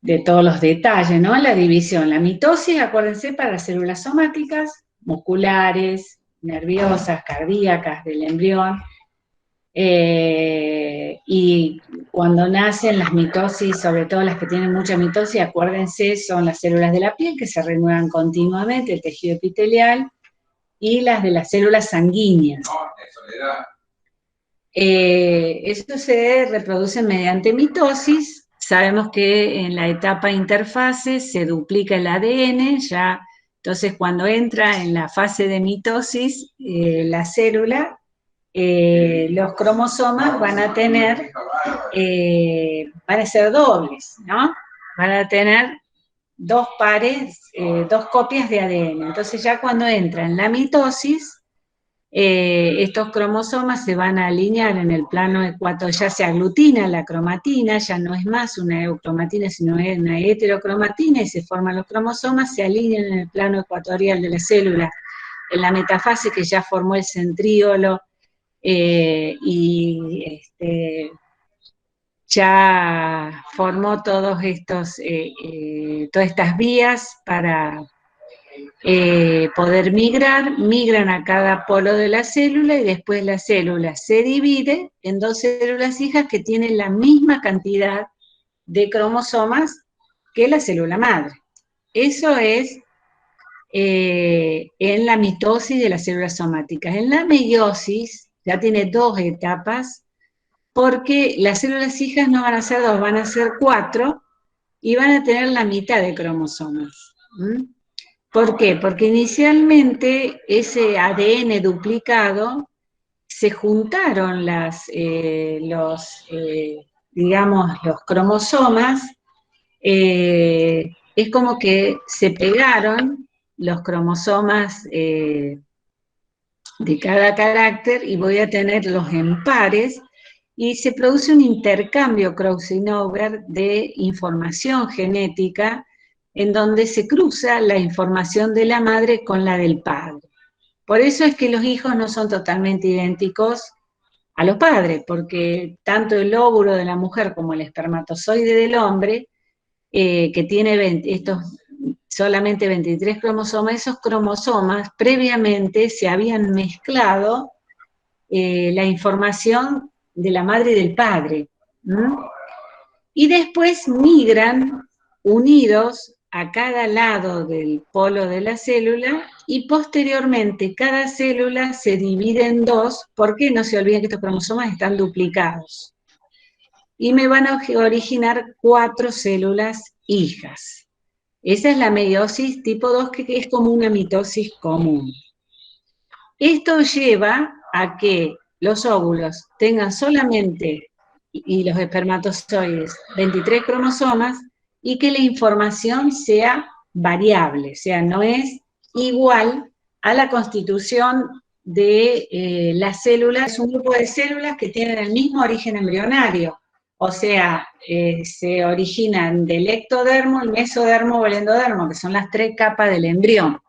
de todos los detalles, ¿no? La división, la mitosis, acuérdense, para las células somáticas, musculares, nerviosas, cardíacas del embrión, y cuando nacen las mitosis, sobre todo las que tienen mucha mitosis, acuérdense, son las células de la piel que se renuevan continuamente, el tejido epitelial, y las de las células sanguíneas. Esto se reproduce mediante mitosis. Sabemos que en la etapa interfase se duplica el ADN, ya, entonces cuando entra en la fase de mitosis, la célula, los cromosomas van a ser dobles, ¿no? Van a tener dos pares, dos copias de ADN. Entonces ya cuando entra en la mitosis, estos cromosomas se van a alinear en el plano ecuatorial, ya se aglutina la cromatina, ya no es más una eucromatina, sino es una heterocromatina, y se forman los cromosomas, se alinean en el plano ecuatorial de la célula, en la metafase que ya formó el centríolo, ya formó todas estas vías para poder migran a cada polo de la célula y después la célula se divide en dos células hijas que tienen la misma cantidad de cromosomas que la célula madre. Eso es en la mitosis de las células somáticas. En la meiosis ya tiene dos etapas, porque las células hijas no van a ser dos, van a ser 4 y van a tener la mitad de cromosomas. ¿Por qué? Porque inicialmente ese ADN duplicado se juntaron los cromosomas, es como que se pegaron los cromosomas de cada carácter y voy a tenerlos en pares y se produce un intercambio crossing over de información genética en donde se cruza la información de la madre con la del padre. Por eso es que los hijos no son totalmente idénticos a los padres, porque tanto el óvulo de la mujer como el espermatozoide del hombre, que tiene solamente 23 cromosomas, esos cromosomas previamente se habían mezclado la información de la madre y del padre, y después migran unidos a cada lado del polo de la célula y posteriormente cada célula se divide en dos, porque no se olviden que estos cromosomas están duplicados. Y me van a originar 4 células hijas. Esa es la meiosis tipo 2, que es como una mitosis común. Esto lleva a que los óvulos tengan solamente, y los espermatozoides, 23 cromosomas, y que la información sea variable, o sea, no es igual a la constitución de las células. Es un grupo de células que tienen el mismo origen embrionario, o sea, se originan del ectodermo, el mesodermo o el endodermo, que son las 3 capas del embrión,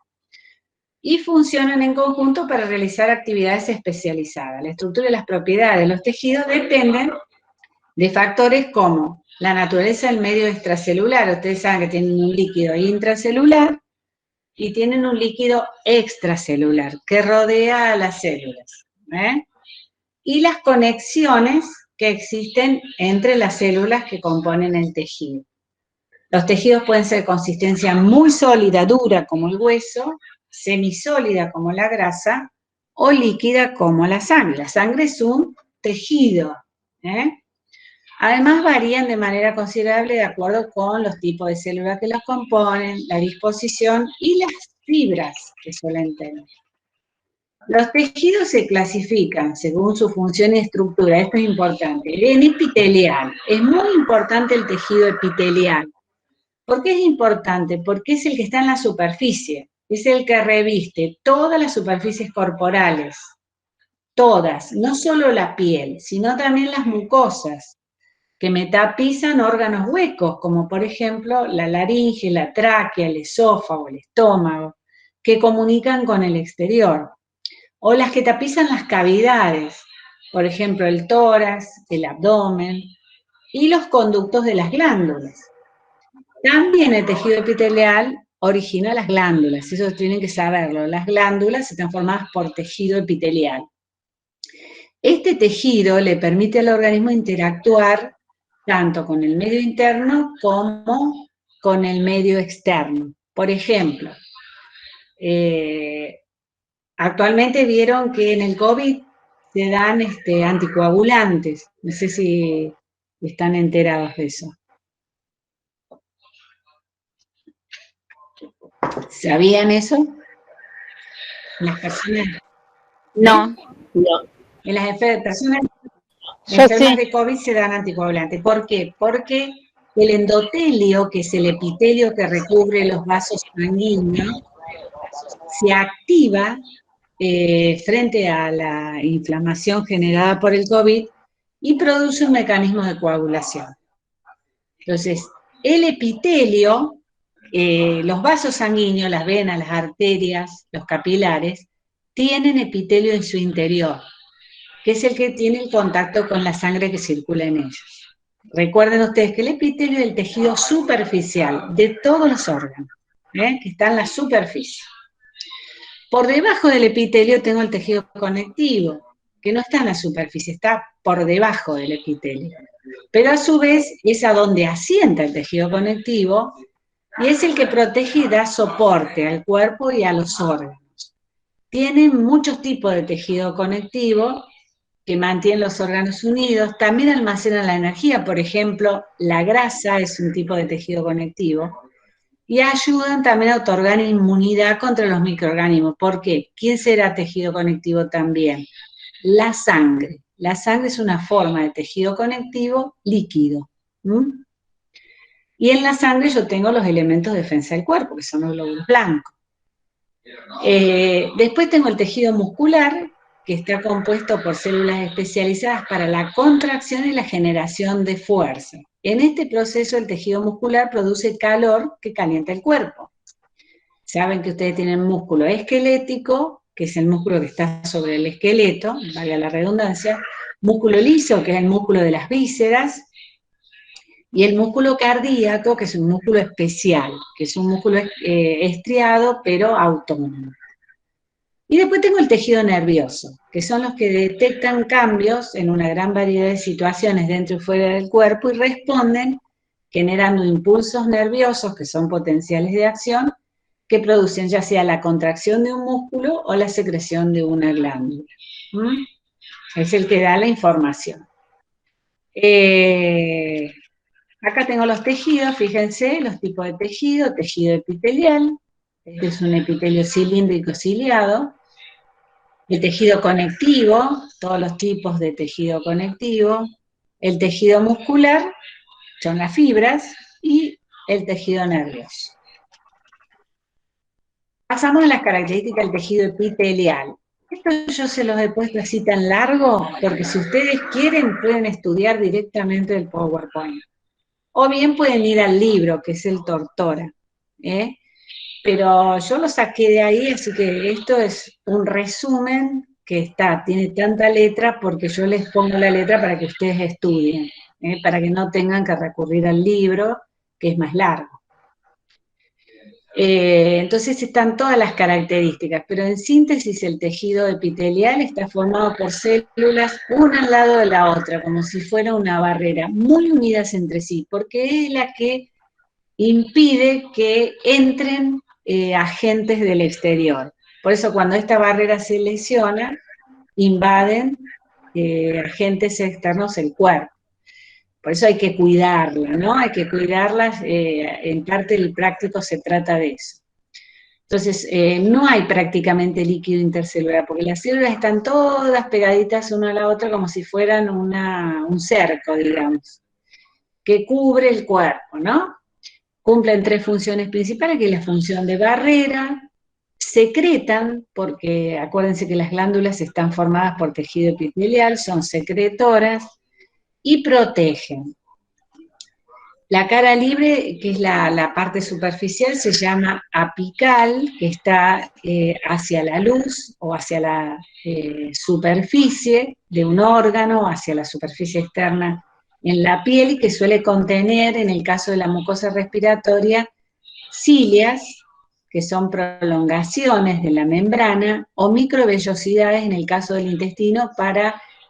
y funcionan en conjunto para realizar actividades especializadas. La estructura y las propiedades de los tejidos dependen de factores como la naturaleza del medio extracelular. Ustedes saben que tienen un líquido intracelular y tienen un líquido extracelular que rodea a las células, y las conexiones que existen entre las células que componen el tejido. Los tejidos pueden ser de consistencia muy sólida, dura, como el hueso, semisólida, como la grasa, o líquida, como la sangre. La sangre es un tejido, Además, varían de manera considerable de acuerdo con los tipos de células que los componen, la disposición y las fibras que suelen tener. Los tejidos se clasifican según su función y estructura. Esto es importante. En epitelial. Es muy importante el tejido epitelial. ¿Por qué es importante? Porque es el que está en la superficie. Es el que reviste todas las superficies corporales. Todas. No solo la piel, sino también las mucosas, que metapizan órganos huecos, como por ejemplo la laringe, la tráquea, el esófago, el estómago, que comunican con el exterior. O las que tapizan las cavidades, por ejemplo el tórax, el abdomen, y los conductos de las glándulas. También el tejido epitelial origina las glándulas, eso tienen que saberlo. Las glándulas están formadas por tejido epitelial. Este tejido le permite al organismo interactuar tanto con el medio interno como con el medio externo. Por ejemplo, actualmente vieron que en el COVID se dan anticoagulantes. No sé si están enterados de eso. ¿Sabían eso? Las personas... No. En las personas Yo enfermas sí. de COVID se dan anticoagulantes. ¿Por qué? Porque el endotelio, que es el epitelio que recubre los vasos sanguíneos, se activa frente a la inflamación generada por el COVID y produce un mecanismo de coagulación. Entonces, el epitelio, los vasos sanguíneos, las venas, las arterias, los capilares, tienen epitelio en su interior, que es el que tiene el contacto con la sangre que circula en ellos. Recuerden ustedes que el epitelio es el tejido superficial de todos los órganos, que está en la superficie. Por debajo del epitelio tengo el tejido conectivo, que no está en la superficie, está por debajo del epitelio. Pero a su vez es a donde asienta el tejido conectivo y es el que protege y da soporte al cuerpo y a los órganos. Tienen muchos tipos de tejido conectivo que mantienen los órganos unidos, también almacenan la energía. Por ejemplo, la grasa es un tipo de tejido conectivo, y ayudan también a otorgar inmunidad contra los microorganismos. ¿Por qué? ¿Quién será tejido conectivo también? La sangre. La sangre es una forma de tejido conectivo líquido. Y en la sangre yo tengo los elementos de defensa del cuerpo, que son los glóbulos blancos. Después tengo el tejido muscular, que está compuesto por células especializadas para la contracción y la generación de fuerza. En este proceso el tejido muscular produce calor que calienta el cuerpo. Saben que ustedes tienen músculo esquelético, que es el músculo que está sobre el esqueleto, valga la redundancia, músculo liso, que es el músculo de las vísceras, y el músculo cardíaco, que es un músculo especial, que es un músculo estriado pero autónomo. Y después tengo el tejido nervioso, que son los que detectan cambios en una gran variedad de situaciones dentro y fuera del cuerpo y responden generando impulsos nerviosos que son potenciales de acción, que producen ya sea la contracción de un músculo o la secreción de una glándula. Es el que da la información. Acá tengo los tejidos, fíjense, los tipos de tejido, tejido epitelial, este es un epitelio cilíndrico ciliado, el tejido conectivo, todos los tipos de tejido conectivo, el tejido muscular, son las fibras, y el tejido nervioso. Pasamos a las características del tejido epitelial. Esto yo se los he puesto así tan largo, porque si ustedes quieren pueden estudiar directamente el PowerPoint. O bien pueden ir al libro, que es el Tortora. Pero yo lo saqué de ahí, así que esto es un resumen que tiene tanta letra, porque yo les pongo la letra para que ustedes estudien, para que no tengan que recurrir al libro, que es más largo. Entonces están todas las características, pero en síntesis el tejido epitelial está formado por células una al lado de la otra, como si fuera una barrera, muy unidas entre sí, porque es la que impide que entren agentes del exterior. Por eso cuando esta barrera se lesiona, invaden agentes externos el cuerpo. Por eso hay que cuidarla, ¿no? Hay que cuidarlas, en parte el práctico se trata de eso. Entonces, no hay prácticamente líquido intercelular, porque las células están todas pegaditas una a la otra como si fueran un cerco, digamos, que cubre el cuerpo, ¿no? Cumplen 3 funciones principales, que es la función de barrera, secretan, porque acuérdense que las glándulas están formadas por tejido epitelial, son secretoras, y protegen. La cara libre, que es la parte superficial, se llama apical, que está hacia la luz o hacia la superficie de un órgano, hacia la superficie externa en la piel, y que suele contener, en el caso de la mucosa respiratoria, cilias, que son prolongaciones de la membrana, o microvellosidades en el caso del intestino,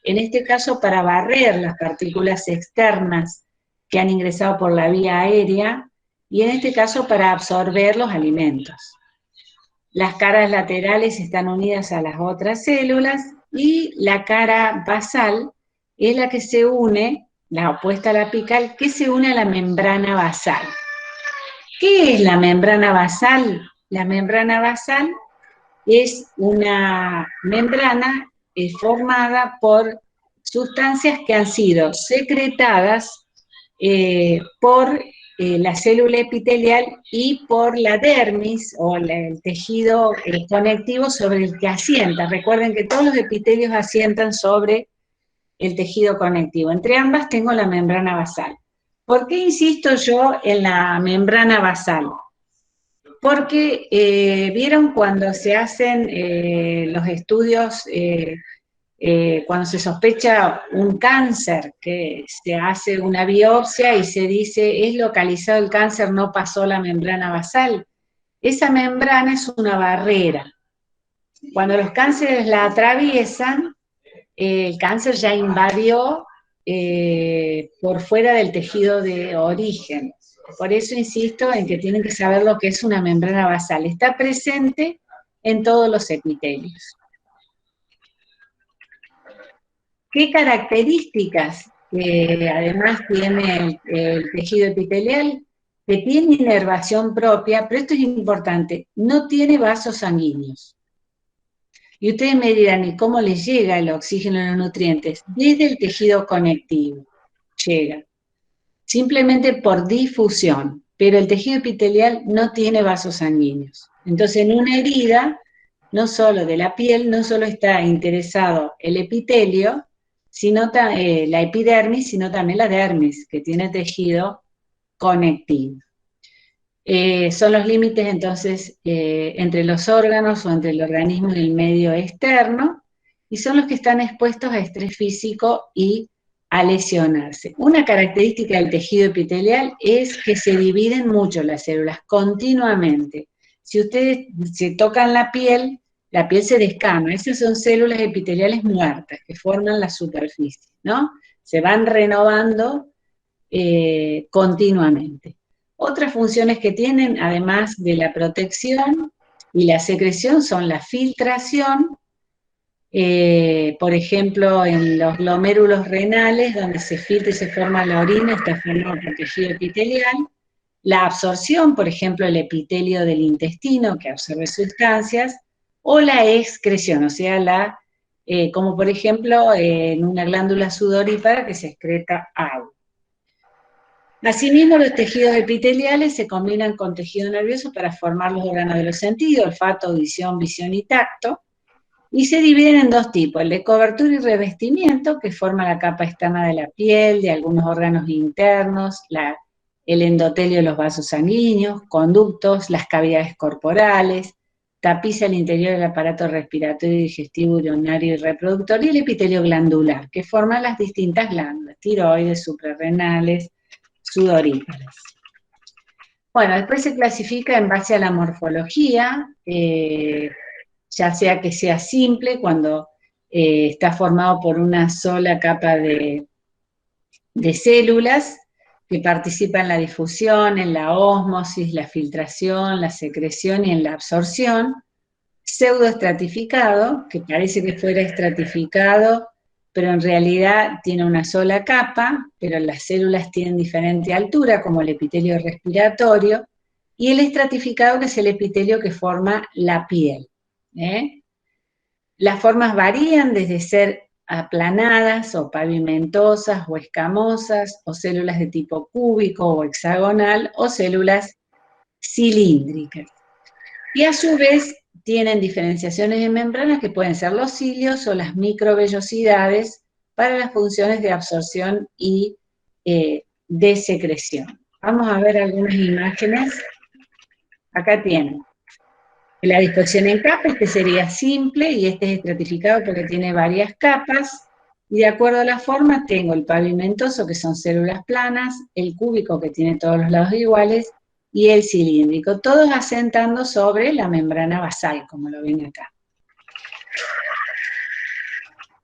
en este caso para barrer las partículas externas que han ingresado por la vía aérea, y en este caso para absorber los alimentos. Las caras laterales están unidas a las otras células, y la cara basal es la que se une, la opuesta a la apical, que se une a la membrana basal. ¿Qué es la membrana basal? La membrana basal es una membrana formada por sustancias que han sido secretadas por la célula epitelial y por la dermis, o el tejido conectivo sobre el que asienta. Recuerden que todos los epitelios asientan sobre el tejido conectivo. Entre ambas tengo la membrana basal. ¿Por qué insisto yo en la membrana basal? Porque vieron cuando se hacen los estudios, cuando se sospecha un cáncer, que se hace una biopsia y se dice, es localizado el cáncer, no pasó la membrana basal. Esa membrana es una barrera. Cuando los cánceres la atraviesan, el cáncer ya invadió por fuera del tejido de origen. Por eso insisto en que tienen que saber lo que es una membrana basal. Está presente en todos los epitelios. ¿Qué características además tiene el tejido epitelial? Que tiene inervación propia, pero esto es importante, no tiene vasos sanguíneos. Y ustedes me dirán, ¿y cómo les llega el oxígeno y los nutrientes? Desde el tejido conectivo llega, simplemente por difusión, pero el tejido epitelial no tiene vasos sanguíneos. Entonces, en una herida, no solo de la piel, no solo está interesado el epitelio, sino la epidermis, sino también la dermis, que tiene tejido conectivo. Son los límites, entonces, entre los órganos o entre el organismo y el medio externo, y son los que están expuestos a estrés físico y a lesionarse. Una característica del tejido epitelial es que se dividen mucho las células, continuamente. Si ustedes se tocan la piel se descama. Esas son células epiteliales muertas que forman la superficie, ¿no? Se van renovando continuamente. Otras funciones que tienen, además de la protección y la secreción, son la filtración, por ejemplo, en los glomérulos renales, donde se filtra y se forma la orina, está formado por tejido epitelial. La absorción, por ejemplo, el epitelio del intestino, que absorbe sustancias, o la excreción, o sea, como por ejemplo en una glándula sudorípara que se excreta agua. Asimismo, los tejidos epiteliales se combinan con tejido nervioso para formar los órganos de los sentidos, olfato, audición, visión y tacto, y se dividen en dos tipos, el de cobertura y revestimiento, que forma la capa externa de la piel, de algunos órganos internos, el endotelio de los vasos sanguíneos, conductos, las cavidades corporales, tapiza el interior del aparato respiratorio, digestivo, urinario y reproductor, y el epitelio glandular, que forman las distintas glándulas, tiroides, suprarrenales, sudoríparas. Bueno, después se clasifica en base a la morfología, ya sea que sea simple, cuando está formado por una sola capa de células que participan en la difusión, en la ósmosis, la filtración, la secreción y en la absorción. Pseudoestratificado, que parece que fuera estratificado, pero en realidad tiene una sola capa, pero las células tienen diferente altura, como el epitelio respiratorio, y el estratificado, que es el epitelio que forma la piel. Las formas varían desde ser aplanadas o pavimentosas o escamosas, o células de tipo cúbico o hexagonal, o células cilíndricas. Y a su vez tienen diferenciaciones de membranas que pueden ser los cilios o las microvellosidades para las funciones de absorción y de secreción. Vamos a ver algunas imágenes. Acá tienen la disposición en capas, este sería simple y este es estratificado porque tiene varias capas, y de acuerdo a la forma tengo el pavimentoso, que son células planas, el cúbico, que tiene todos los lados iguales, y el cilíndrico, todos asentando sobre la membrana basal, como lo ven acá.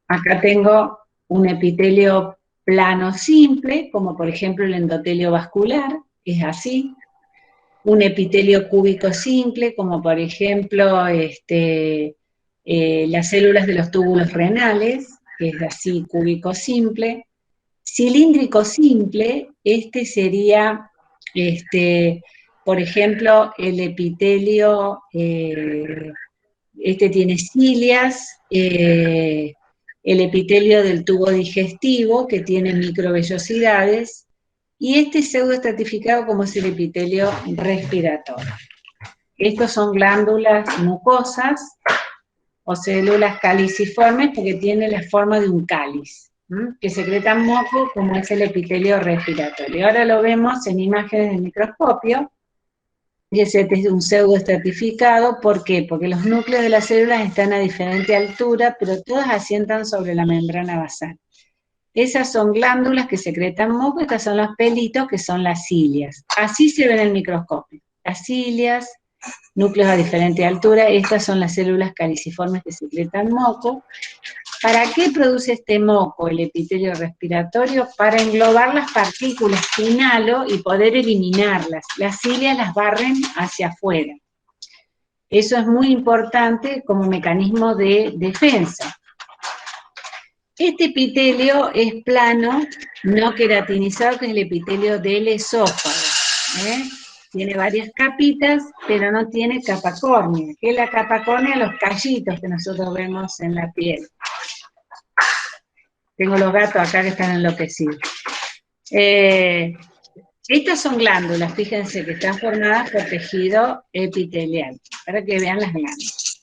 Acá tengo un epitelio plano simple, como por ejemplo el endotelio vascular, es así. Un epitelio cúbico simple, como por ejemplo las células de los túbulos renales, que es así, cúbico simple. Cilíndrico simple, este sería, por ejemplo, el epitelio, este tiene cilias, el epitelio del tubo digestivo, que tiene microvellosidades, y este pseudoestratificado, como es el epitelio respiratorio. Estos son glándulas mucosas o células caliciformes porque tienen la forma de un cáliz, que secretan moco, como es el epitelio respiratorio. Ahora lo vemos en imágenes de microscopio, y ese es un pseudoestratificado. ¿Por qué? Porque los núcleos de las células están a diferente altura, pero todas asientan sobre la membrana basal. Esas son glándulas que secretan moco, estas son los pelitos, que son las cilias. Así se ven en el microscopio. Las cilias, núcleos a diferente altura, estas son las células caliciformes que secretan moco. ¿Para qué produce este moco el epitelio respiratorio? Para englobar las partículas que inhalo y poder eliminarlas. Las cilias las barren hacia afuera. Eso es muy importante como mecanismo de defensa. Este epitelio es plano, no queratinizado, que es el epitelio del esófago. Tiene varias capitas, pero no tiene capa córnea. ¿Qué es la capa córnea? Los callitos que nosotros vemos en la piel. Tengo los gatos acá que están enloquecidos. Estas son glándulas, fíjense que están formadas por tejido epitelial, para que vean las glándulas.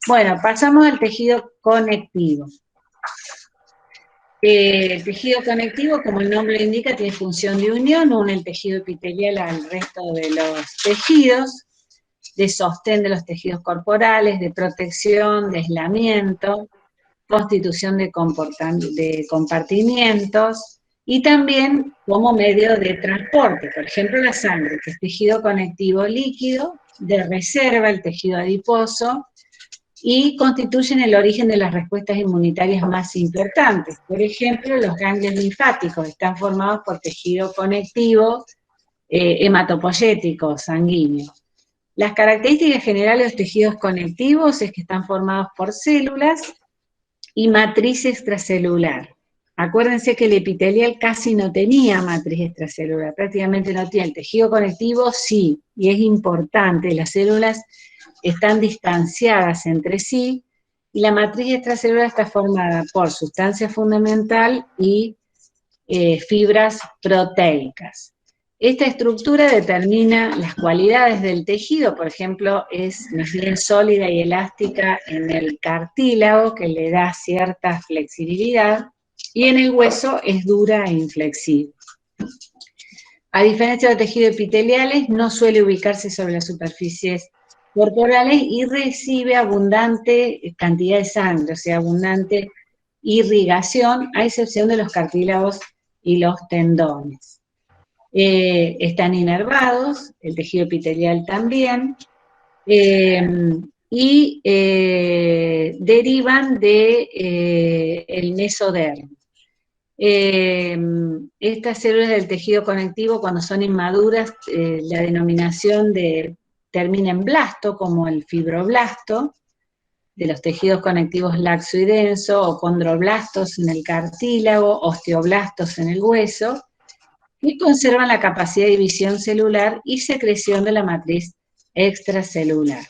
Bueno, pasamos al tejido conectivo. El tejido conectivo, como el nombre lo indica, tiene función de unión, une el tejido epitelial al resto de los tejidos, de sostén de los tejidos corporales, de protección, de aislamiento, constitución de compartimientos, y también como medio de transporte. Por ejemplo, la sangre, que es tejido conectivo líquido, de reserva, el tejido adiposo, y constituyen el origen de las respuestas inmunitarias más importantes. Por ejemplo, los ganglios linfáticos están formados por tejido conectivo hematopoyético sanguíneo. Las características generales de los tejidos conectivos es que están formados por células y matriz extracelular. Acuérdense que el epitelial casi no tenía matriz extracelular, prácticamente no tenía. El tejido conectivo sí, y es importante, las células están distanciadas entre sí, y la matriz extracelular está formada por sustancia fundamental y fibras proteicas. Esta estructura determina las cualidades del tejido, por ejemplo, es más bien sólida y elástica en el cartílago, que le da cierta flexibilidad, y en el hueso es dura e inflexible. A diferencia de los tejidos epiteliales, no suele ubicarse sobre las superficies corporales y recibe abundante cantidad de sangre, o sea, abundante irrigación, a excepción de los cartílagos y los tendones. Están inervados, el tejido epitelial también, y derivan del mesodermo. Estas células del tejido conectivo, cuando son inmaduras, la denominación termina en blasto, como el fibroblasto, de los tejidos conectivos laxo y denso, o condroblastos en el cartílago, osteoblastos en el hueso, y conservan la capacidad de división celular y secreción de la matriz extracelular.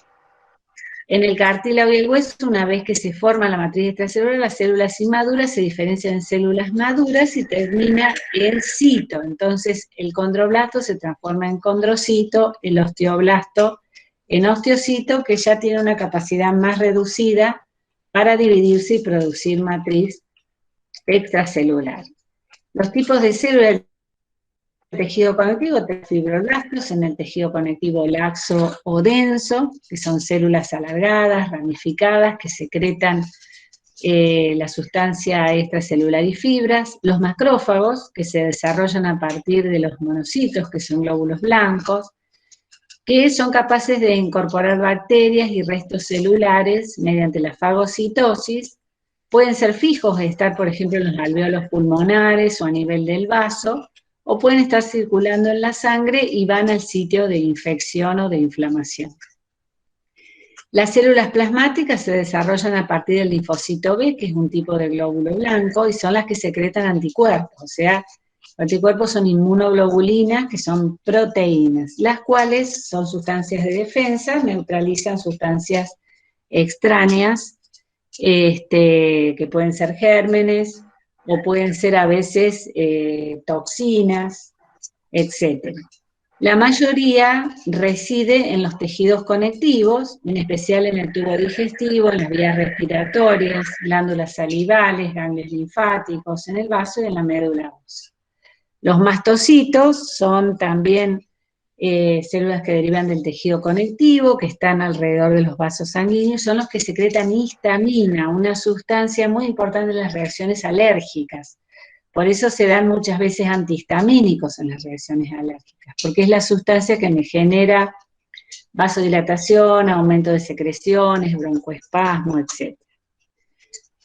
En el cartílago y el hueso, una vez que se forma la matriz extracelular, las células inmaduras se diferencian en células maduras y termina en cito. Entonces, el condroblasto se transforma en condrocito, el osteoblasto en osteocito, que ya tiene una capacidad más reducida para dividirse y producir matriz extracelular. Los tipos de células tejido conectivo, fibroblastos en el tejido conectivo laxo o denso, que son células alargadas, ramificadas, que secretan la sustancia extracelular y fibras. Los macrófagos, que se desarrollan a partir de los monocitos, que son glóbulos blancos, que son capaces de incorporar bacterias y restos celulares mediante la fagocitosis. Pueden ser fijos, estar, por ejemplo, en los alvéolos pulmonares o a nivel del vaso, o pueden estar circulando en la sangre y van al sitio de infección o de inflamación. Las células plasmáticas se desarrollan a partir del linfocito B, que es un tipo de glóbulo blanco, y son las que secretan anticuerpos, o sea, los anticuerpos son inmunoglobulinas, que son proteínas, las cuales son sustancias de defensa, neutralizan sustancias extrañas, que pueden ser gérmenes, o pueden ser a veces toxinas, etc. La mayoría reside en los tejidos conectivos, en especial en el tubo digestivo, en las vías respiratorias, glándulas salivales, ganglios linfáticos, en el vaso y en la médula ósea. Los mastocitos son también células que derivan del tejido conectivo, que están alrededor de los vasos sanguíneos, son los que secretan histamina, una sustancia muy importante en las reacciones alérgicas. Por eso se dan muchas veces antihistamínicos en las reacciones alérgicas, porque es la sustancia que me genera vasodilatación, aumento de secreciones, broncoespasmo, etc.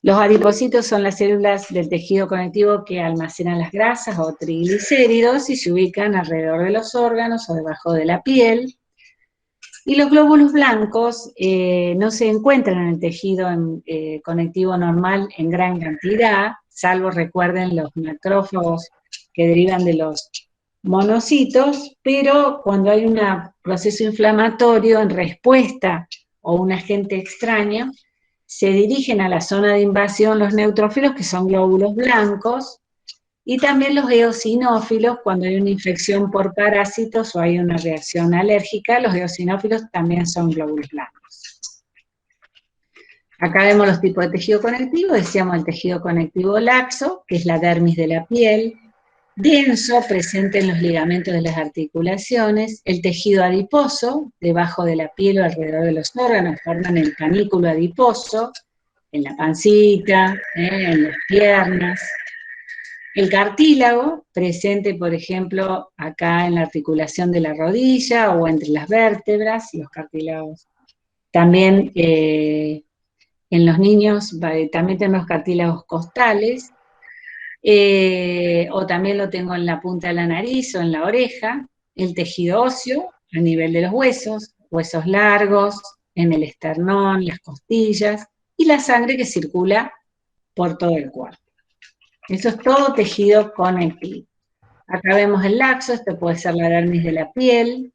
Los adipocitos son las células del tejido conectivo que almacenan las grasas o triglicéridos y se ubican alrededor de los órganos o debajo de la piel. Y los glóbulos blancos no se encuentran en el tejido conectivo normal en gran cantidad, salvo, recuerden, los macrófagos que derivan de los monocitos, pero cuando hay un proceso inflamatorio en respuesta o un agente extraño, se dirigen a la zona de invasión los neutrófilos, que son glóbulos blancos, y también los eosinófilos, cuando hay una infección por parásitos o hay una reacción alérgica, los eosinófilos también son glóbulos blancos. Acá vemos los tipos de tejido conectivo, decíamos el tejido conectivo laxo, que es la dermis de la piel, denso, presente en los ligamentos de las articulaciones, el tejido adiposo, debajo de la piel o alrededor de los órganos, forman el panículo adiposo, en la pancita, en las piernas. El cartílago, presente, por ejemplo, acá en la articulación de la rodilla o entre las vértebras, los cartílagos también En los niños también tenemos cartílagos costales, o también lo tengo en la punta de la nariz o en la oreja, el tejido óseo a nivel de los huesos, huesos largos, en el esternón, las costillas, y la sangre que circula por todo el cuerpo. Eso es todo tejido conectivo. Acá vemos el laxo, este puede ser la dermis de la piel,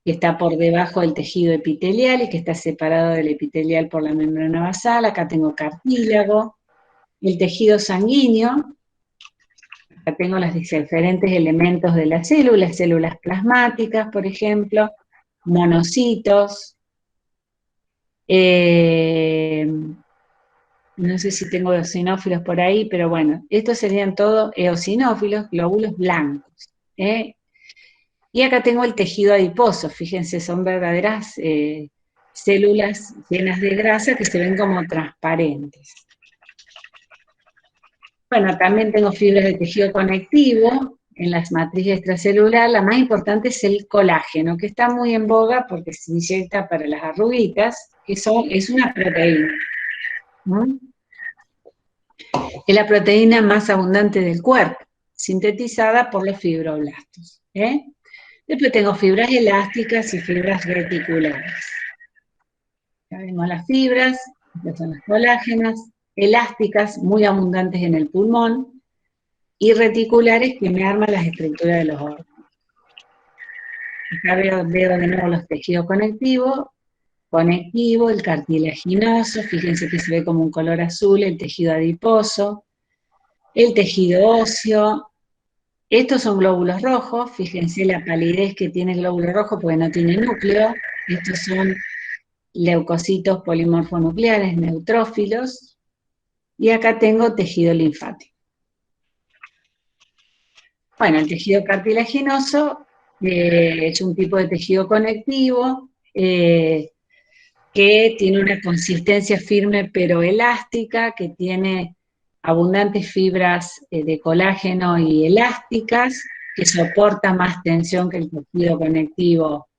que está por debajo del tejido epitelial y que está separado del epitelial por la membrana basal. Acá tengo cartílago, el tejido sanguíneo. Acá tengo los diferentes elementos de la célula, células plasmáticas, por ejemplo, monocitos. No sé si tengo eosinófilos por ahí, pero bueno, estos serían todos eosinófilos, glóbulos blancos. Y acá tengo el tejido adiposo, fíjense, son verdaderas células llenas de grasa que se ven como transparentes. Bueno, también tengo fibras de tejido conectivo en las matrices extracelulares. La más importante es el colágeno, que está muy en boga porque se inyecta para las arruguitas, que es una proteína. Es la proteína más abundante del cuerpo, sintetizada por los fibroblastos. Después tengo fibras elásticas y fibras reticulares. Ya vemos las fibras, estas son las colágenas, elásticas, muy abundantes en el pulmón, y reticulares que me arman las estructuras de los órganos. Acá veo de nuevo los tejidos conectivos, el cartilaginoso, fíjense que se ve como un color azul, el tejido adiposo, el tejido óseo. Estos son glóbulos rojos, fíjense la palidez que tiene el glóbulo rojo porque no tiene núcleo. Estos son leucocitos polimorfonucleares, neutrófilos. Y acá tengo tejido linfático. Bueno, el tejido cartilaginoso es un tipo de tejido conectivo que tiene una consistencia firme pero elástica, que tiene abundantes fibras de colágeno y elásticas, que soporta más tensión que el tejido conectivo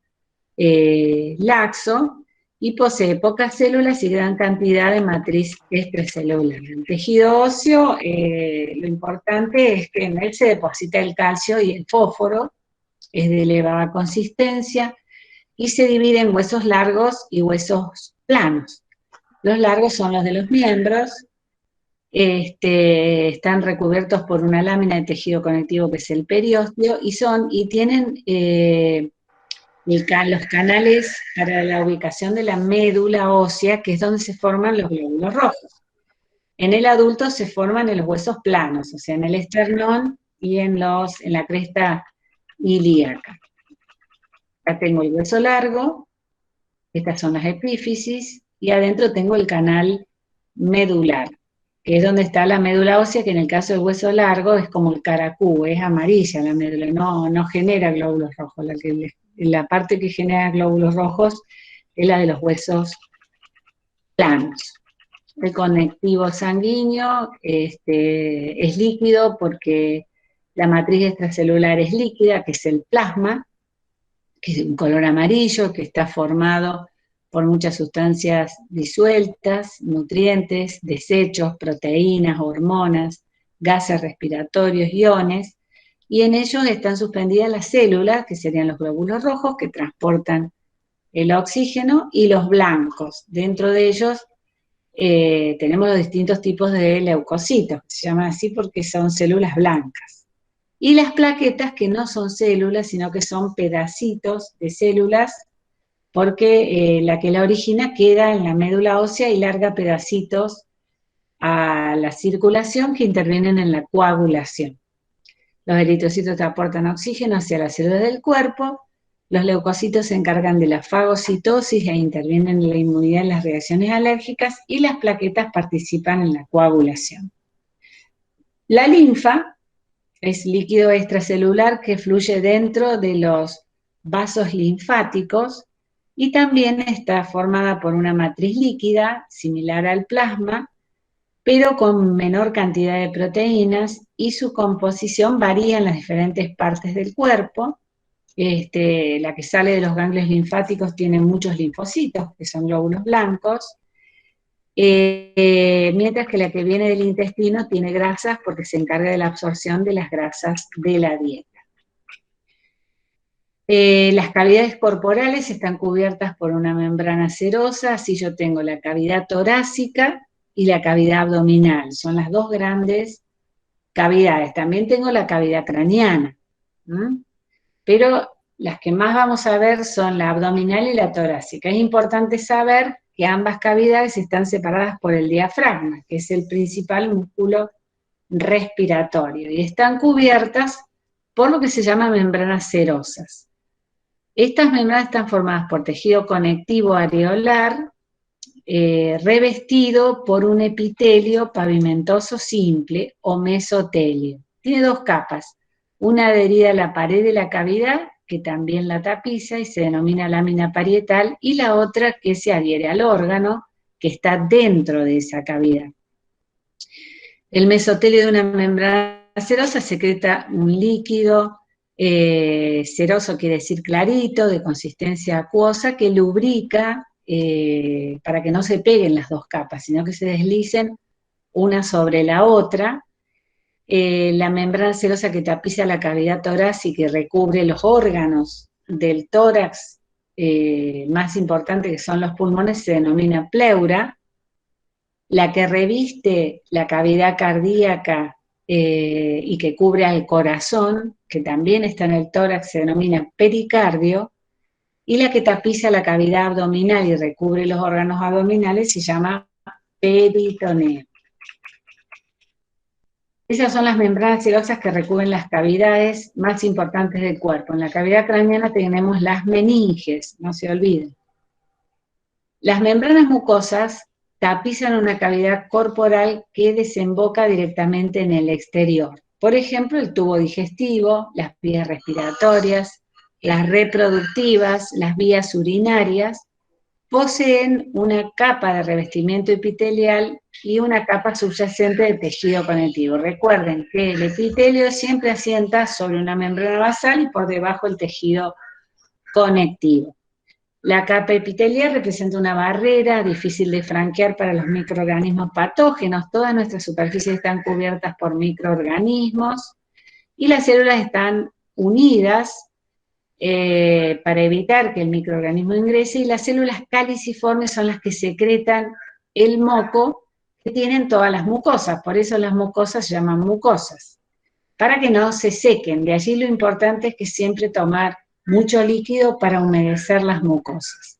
laxo, y posee pocas células y gran cantidad de matriz extracelular. El tejido óseo, lo importante es que en él se deposita el calcio y el fósforo, es de elevada consistencia, y se divide en huesos largos y huesos planos. Los largos son los de los miembros, están recubiertos por una lámina de tejido conectivo que es el periósteo, y tienen los canales para la ubicación de la médula ósea, que es donde se forman los glóbulos rojos. En el adulto se forman en los huesos planos, o sea, en el esternón y en la cresta ilíaca. Acá tengo el hueso largo, estas son las epífisis, y adentro tengo el canal medular, que es donde está la médula ósea, que en el caso del hueso largo es como el caracú, es amarilla la médula, no genera glóbulos rojos. La parte que genera glóbulos rojos es la de los huesos planos. El conectivo sanguíneo es líquido porque la matriz extracelular es líquida, que es el plasma, que es de un color amarillo, que está formado por muchas sustancias disueltas, nutrientes, desechos, proteínas, hormonas, gases respiratorios, iones, y en ellos están suspendidas las células, que serían los glóbulos rojos, que transportan el oxígeno, y los blancos. Dentro de ellos tenemos los distintos tipos de leucocitos, se llaman así porque son células blancas. Y las plaquetas, que no son células, sino que son pedacitos de células, porque la que la origina queda en la médula ósea y larga pedacitos a la circulación que intervienen en la coagulación. Los eritrocitos transportan oxígeno hacia las células del cuerpo, los leucocitos se encargan de la fagocitosis e intervienen en la inmunidad en las reacciones alérgicas, y las plaquetas participan en la coagulación. La linfa es líquido extracelular que fluye dentro de los vasos linfáticos y también está formada por una matriz líquida similar al plasma, pero con menor cantidad de proteínas, y su composición varía en las diferentes partes del cuerpo. La que sale de los ganglios linfáticos tiene muchos linfocitos, que son glóbulos blancos, mientras que la que viene del intestino tiene grasas porque se encarga de la absorción de las grasas de la dieta. Las cavidades corporales están cubiertas por una membrana serosa, así yo tengo la cavidad torácica y la cavidad abdominal, son las dos grandes cavidades. También tengo la cavidad craneana, pero las que más vamos a ver son la abdominal y la torácica. Es importante saber que ambas cavidades están separadas por el diafragma, que es el principal músculo respiratorio, y están cubiertas por lo que se llama membranas serosas. Estas membranas están formadas por tejido conectivo areolar, revestido por un epitelio pavimentoso simple o mesotelio. Tiene dos capas, una adherida a la pared de la cavidad, que también la tapiza y se denomina lámina parietal, y la otra que se adhiere al órgano, que está dentro de esa cavidad. El mesotelio de una membrana serosa secreta un líquido, seroso quiere decir clarito, de consistencia acuosa, que lubrica para que no se peguen las dos capas, sino que se deslicen una sobre la otra. La membrana serosa que tapiza la cavidad torácica y recubre los órganos del tórax más importante, que son los pulmones, se denomina pleura. La que reviste la cavidad cardíaca y que cubre al corazón, que también está en el tórax, se denomina pericardio, y la que tapiza la cavidad abdominal y recubre los órganos abdominales se llama peritoneo. Esas son las membranas serosas que recubren las cavidades más importantes del cuerpo. En la cavidad craneana tenemos las meninges, no se olviden. Las membranas mucosas tapizan una cavidad corporal que desemboca directamente en el exterior. Por ejemplo, el tubo digestivo, las vías respiratorias, las reproductivas, las vías urinarias, poseen una capa de revestimiento epitelial y una capa subyacente de tejido conectivo. Recuerden que el epitelio siempre asienta sobre una membrana basal y por debajo el tejido conectivo. La capa epitelial representa una barrera difícil de franquear para los microorganismos patógenos. Todas nuestras superficies están cubiertas por microorganismos y las células están unidas para evitar que el microorganismo ingrese, y las células caliciformes son las que secretan el moco que tienen todas las mucosas, por eso las mucosas se llaman mucosas, para que no se sequen. De allí lo importante es que siempre tomar mucho líquido para humedecer las mucosas.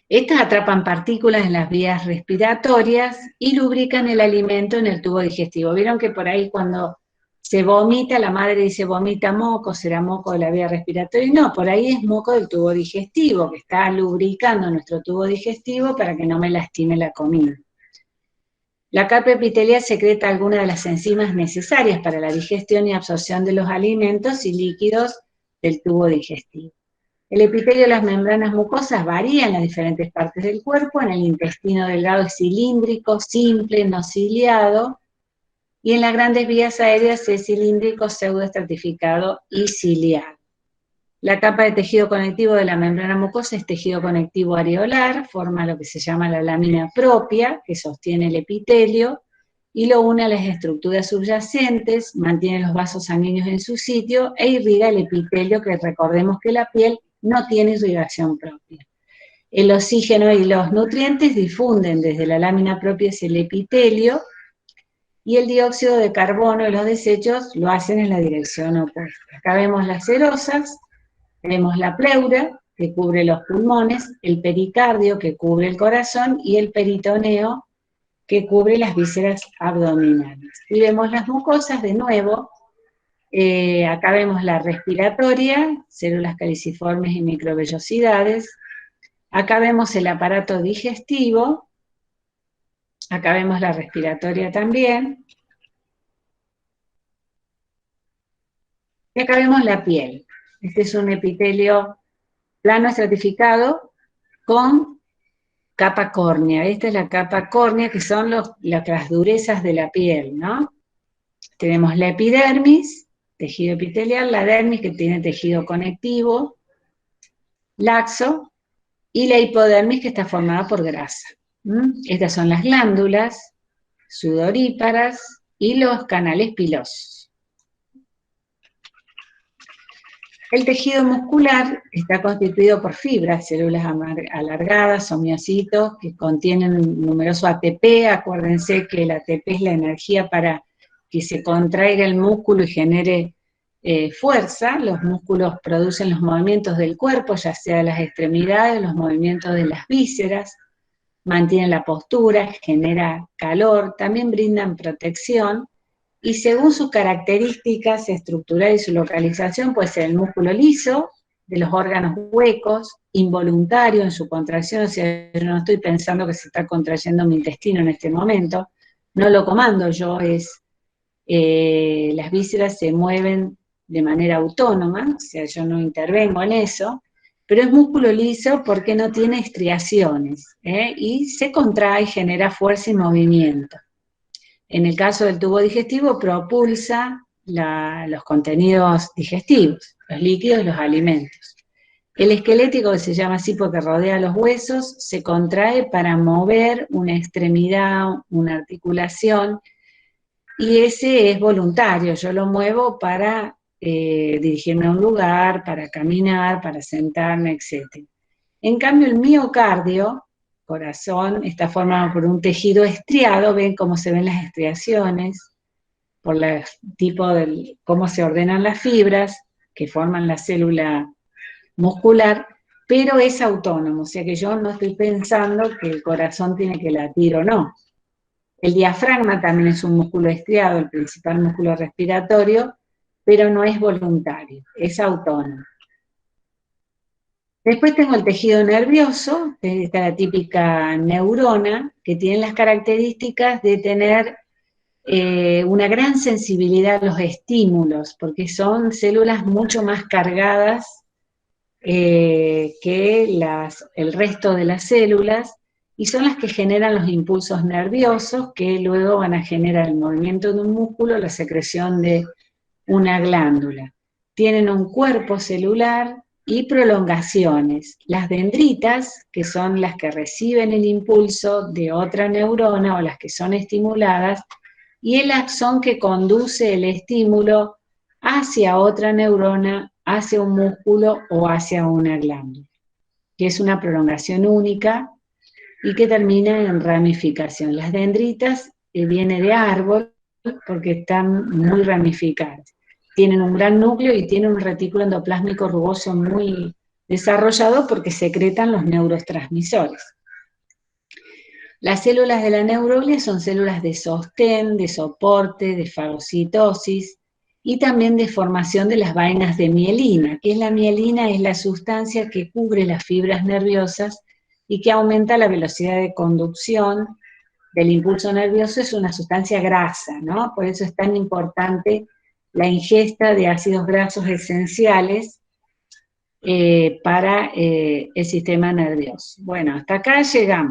Estas atrapan partículas en las vías respiratorias y lubrican el alimento en el tubo digestivo. Vieron que por ahí cuando se vomita, la madre dice vomita moco, será moco de la vía respiratoria. No, por ahí es moco del tubo digestivo, que está lubricando nuestro tubo digestivo para que no me lastime la comida. La capa epitelial secreta algunas de las enzimas necesarias para la digestión y absorción de los alimentos y líquidos del tubo digestivo. El epitelio de las membranas mucosas varía en las diferentes partes del cuerpo. En el intestino delgado es cilíndrico, simple, no ciliado, y en las grandes vías aéreas es cilíndrico, pseudoestratificado y ciliado. La capa de tejido conectivo de la membrana mucosa es tejido conectivo areolar, forma lo que se llama la lámina propia, que sostiene el epitelio, y lo une a las estructuras subyacentes, mantiene los vasos sanguíneos en su sitio e irriga el epitelio, que recordemos que la piel no tiene irrigación propia. El oxígeno y los nutrientes difunden desde la lámina propia hacia el epitelio, y el dióxido de carbono y los desechos lo hacen en la dirección opuesta. Acá vemos las serosas, vemos la pleura, que cubre los pulmones, el pericardio, que cubre el corazón, y el peritoneo, que cubre las vísceras abdominales. Y vemos las mucosas de nuevo. Acá vemos la respiratoria, células caliciformes y microvellosidades. Acá vemos el aparato digestivo. Acá vemos la respiratoria también. Y acá vemos la piel. Este es un epitelio plano estratificado con capa córnea. Esta es la capa córnea, que son las durezas de la piel, ¿no? Tenemos la epidermis, tejido epitelial, la dermis, que tiene tejido conectivo, laxo, y la hipodermis, que está formada por grasa. Estas son las glándulas sudoríparas y los canales pilosos. El tejido muscular está constituido por fibras, células alargadas o miocitos que contienen numeroso ATP. Acuérdense que el ATP es la energía para que se contraiga el músculo y genere fuerza. Los músculos producen los movimientos del cuerpo, ya sea de las extremidades, los movimientos de las vísceras, mantienen la postura, genera calor, también brindan protección, y según sus características estructurales y su localización, puede ser el músculo liso, de los órganos huecos, involuntario en su contracción, o sea, yo no estoy pensando que se está contrayendo mi intestino en este momento, no lo comando yo, las vísceras se mueven de manera autónoma, o sea, yo no intervengo en eso, pero es músculo liso porque no tiene estriaciones, y se contrae, genera fuerza y movimiento. En el caso del tubo digestivo, propulsa los contenidos digestivos, los líquidos y los alimentos. El esquelético, que se llama así porque rodea los huesos, se contrae para mover una extremidad, una articulación, y ese es voluntario, yo lo muevo para dirigirme a un lugar, para caminar, para sentarme, etc. En cambio, el miocardio, corazón, está formado por un tejido estriado, ven cómo se ven las estriaciones, por el tipo de cómo se ordenan las fibras que forman la célula muscular, pero es autónomo, o sea que yo no estoy pensando que el corazón tiene que latir o no. El diafragma también es un músculo estriado, el principal músculo respiratorio, pero no es voluntario, es autónomo. Después tengo el tejido nervioso, que es la típica neurona, que tiene las características de tener una gran sensibilidad a los estímulos, porque son células mucho más cargadas que el resto de las células, y son las que generan los impulsos nerviosos, que luego van a generar el movimiento de un músculo, la secreción de una glándula. Tienen un cuerpo celular y prolongaciones. Las dendritas, que son las que reciben el impulso de otra neurona o las que son estimuladas, y el axón que conduce el estímulo hacia otra neurona, hacia un músculo o hacia una glándula, que es una prolongación única y que termina en ramificación. Las dendritas viene de árbol porque están muy ramificadas. Tienen un gran núcleo y tienen un retículo endoplásmico rugoso muy desarrollado porque secretan los neurotransmisores. Las células de la neuroglia son células de sostén, de soporte, de fagocitosis y también de formación de las vainas de mielina. ¿Qué es la mielina? Es la sustancia que cubre las fibras nerviosas y que aumenta la velocidad de conducción del impulso nervioso. Es una sustancia grasa, ¿no? Por eso es tan importante la ingesta de ácidos grasos esenciales para el sistema nervioso. Bueno, hasta acá llegamos.